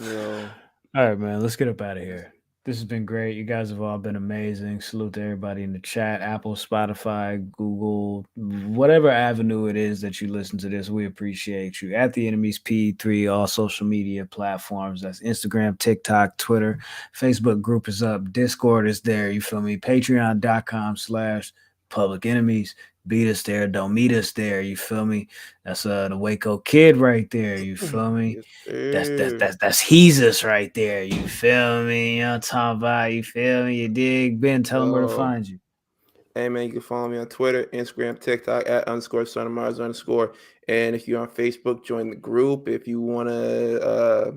Yo. All right, man. Let's get up out of here. This has been great. You guys have all been amazing. Salute to everybody in the chat, Apple, Spotify, Google, whatever avenue it is that you listen to this. We appreciate you. At the Enemies P3, all social media platforms. That's Instagram, TikTok, Twitter. Facebook group is up. Discord is there. You feel me? Patreon.com/Public Enemies. Beat us there. Don't meet us there. You feel me? That's the Waco Kid right there. You feel me? That's Jesus right there. You feel me? You know what I'm talking about? You feel me? You dig? Ben, tell them where to find you. Hey man, you can follow me on Twitter, Instagram, TikTok at _SonOfMars_. And if you're on Facebook, join the group. If you wanna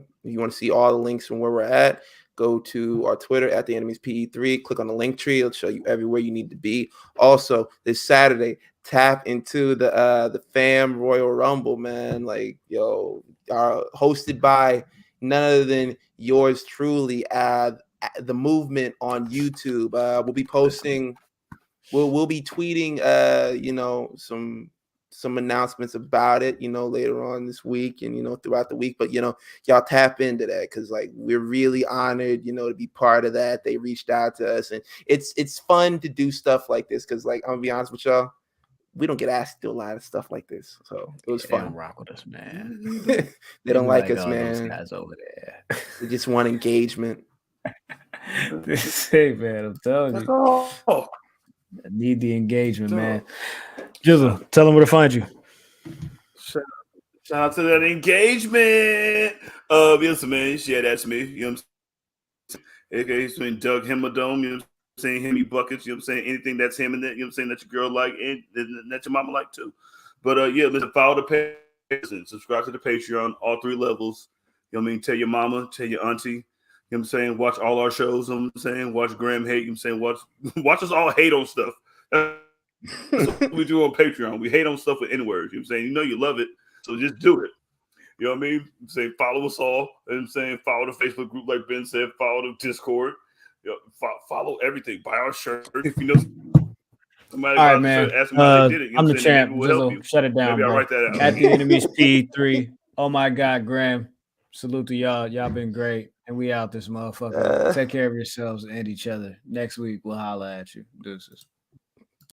see all the links from where we're at, go to our Twitter at the Enemies PE3. Click on the link tree; it'll show you everywhere you need to be. Also, this Saturday, tap into the Fam Royal Rumble, man. Like, hosted by none other than yours truly, the movement on YouTube. We'll be posting, we'll be tweeting, some announcements about it, later on this week and, throughout the week. But, y'all tap into that because, like, we're really honored, to be part of that. They reached out to us, and it's fun to do stuff like this because, like, I'm gonna be honest with y'all, we don't get asked to do a lot of stuff like this. So it was They fun. don't rock with us, man. They don't like us, "Oh, those man. guys over there." They just want engagement. Hey, man, I'm telling That's you, all. I need the engagement, man. Jizzle, tell them where to find you. Shout out to that engagement. Yes, man. Yeah, that's me. You know what I'm saying? AKA between Doug Hemodome, you know what I'm saying? Hemi Buckets, you know what I'm saying? Anything that's him and that, you know what I'm saying, that your girl like and that your mama like too. But yeah, listen, follow the page and subscribe to the Patreon, all 3 levels. You know what I mean? Tell your mama, tell your auntie. You know what I'm saying? Watch all our shows, you know what I'm saying? Watch Graham hate, you know what I'm saying? Watch us all hate on stuff. That's what we do on Patreon. We hate on stuff with N-words. You know what I'm saying? You know you love it, so just do it. You know what I mean? Say follow us all. You know what I'm saying? Follow the Facebook group, like Ben said. Follow the Discord. Follow everything. Buy our shirt. If you know somebody All right, about man. to ask them how they did it, you know I'm what the I'm saying? champ. Maybe we'll help you. Jizzle, shut it down, Maybe I'll bro. write that out. At the enemy's P3. Oh my God, Graham. Salute to y'all. Y'all been great. And we out this motherfucker. Take care of yourselves and each other. Next week, we'll holla at you. Deuces.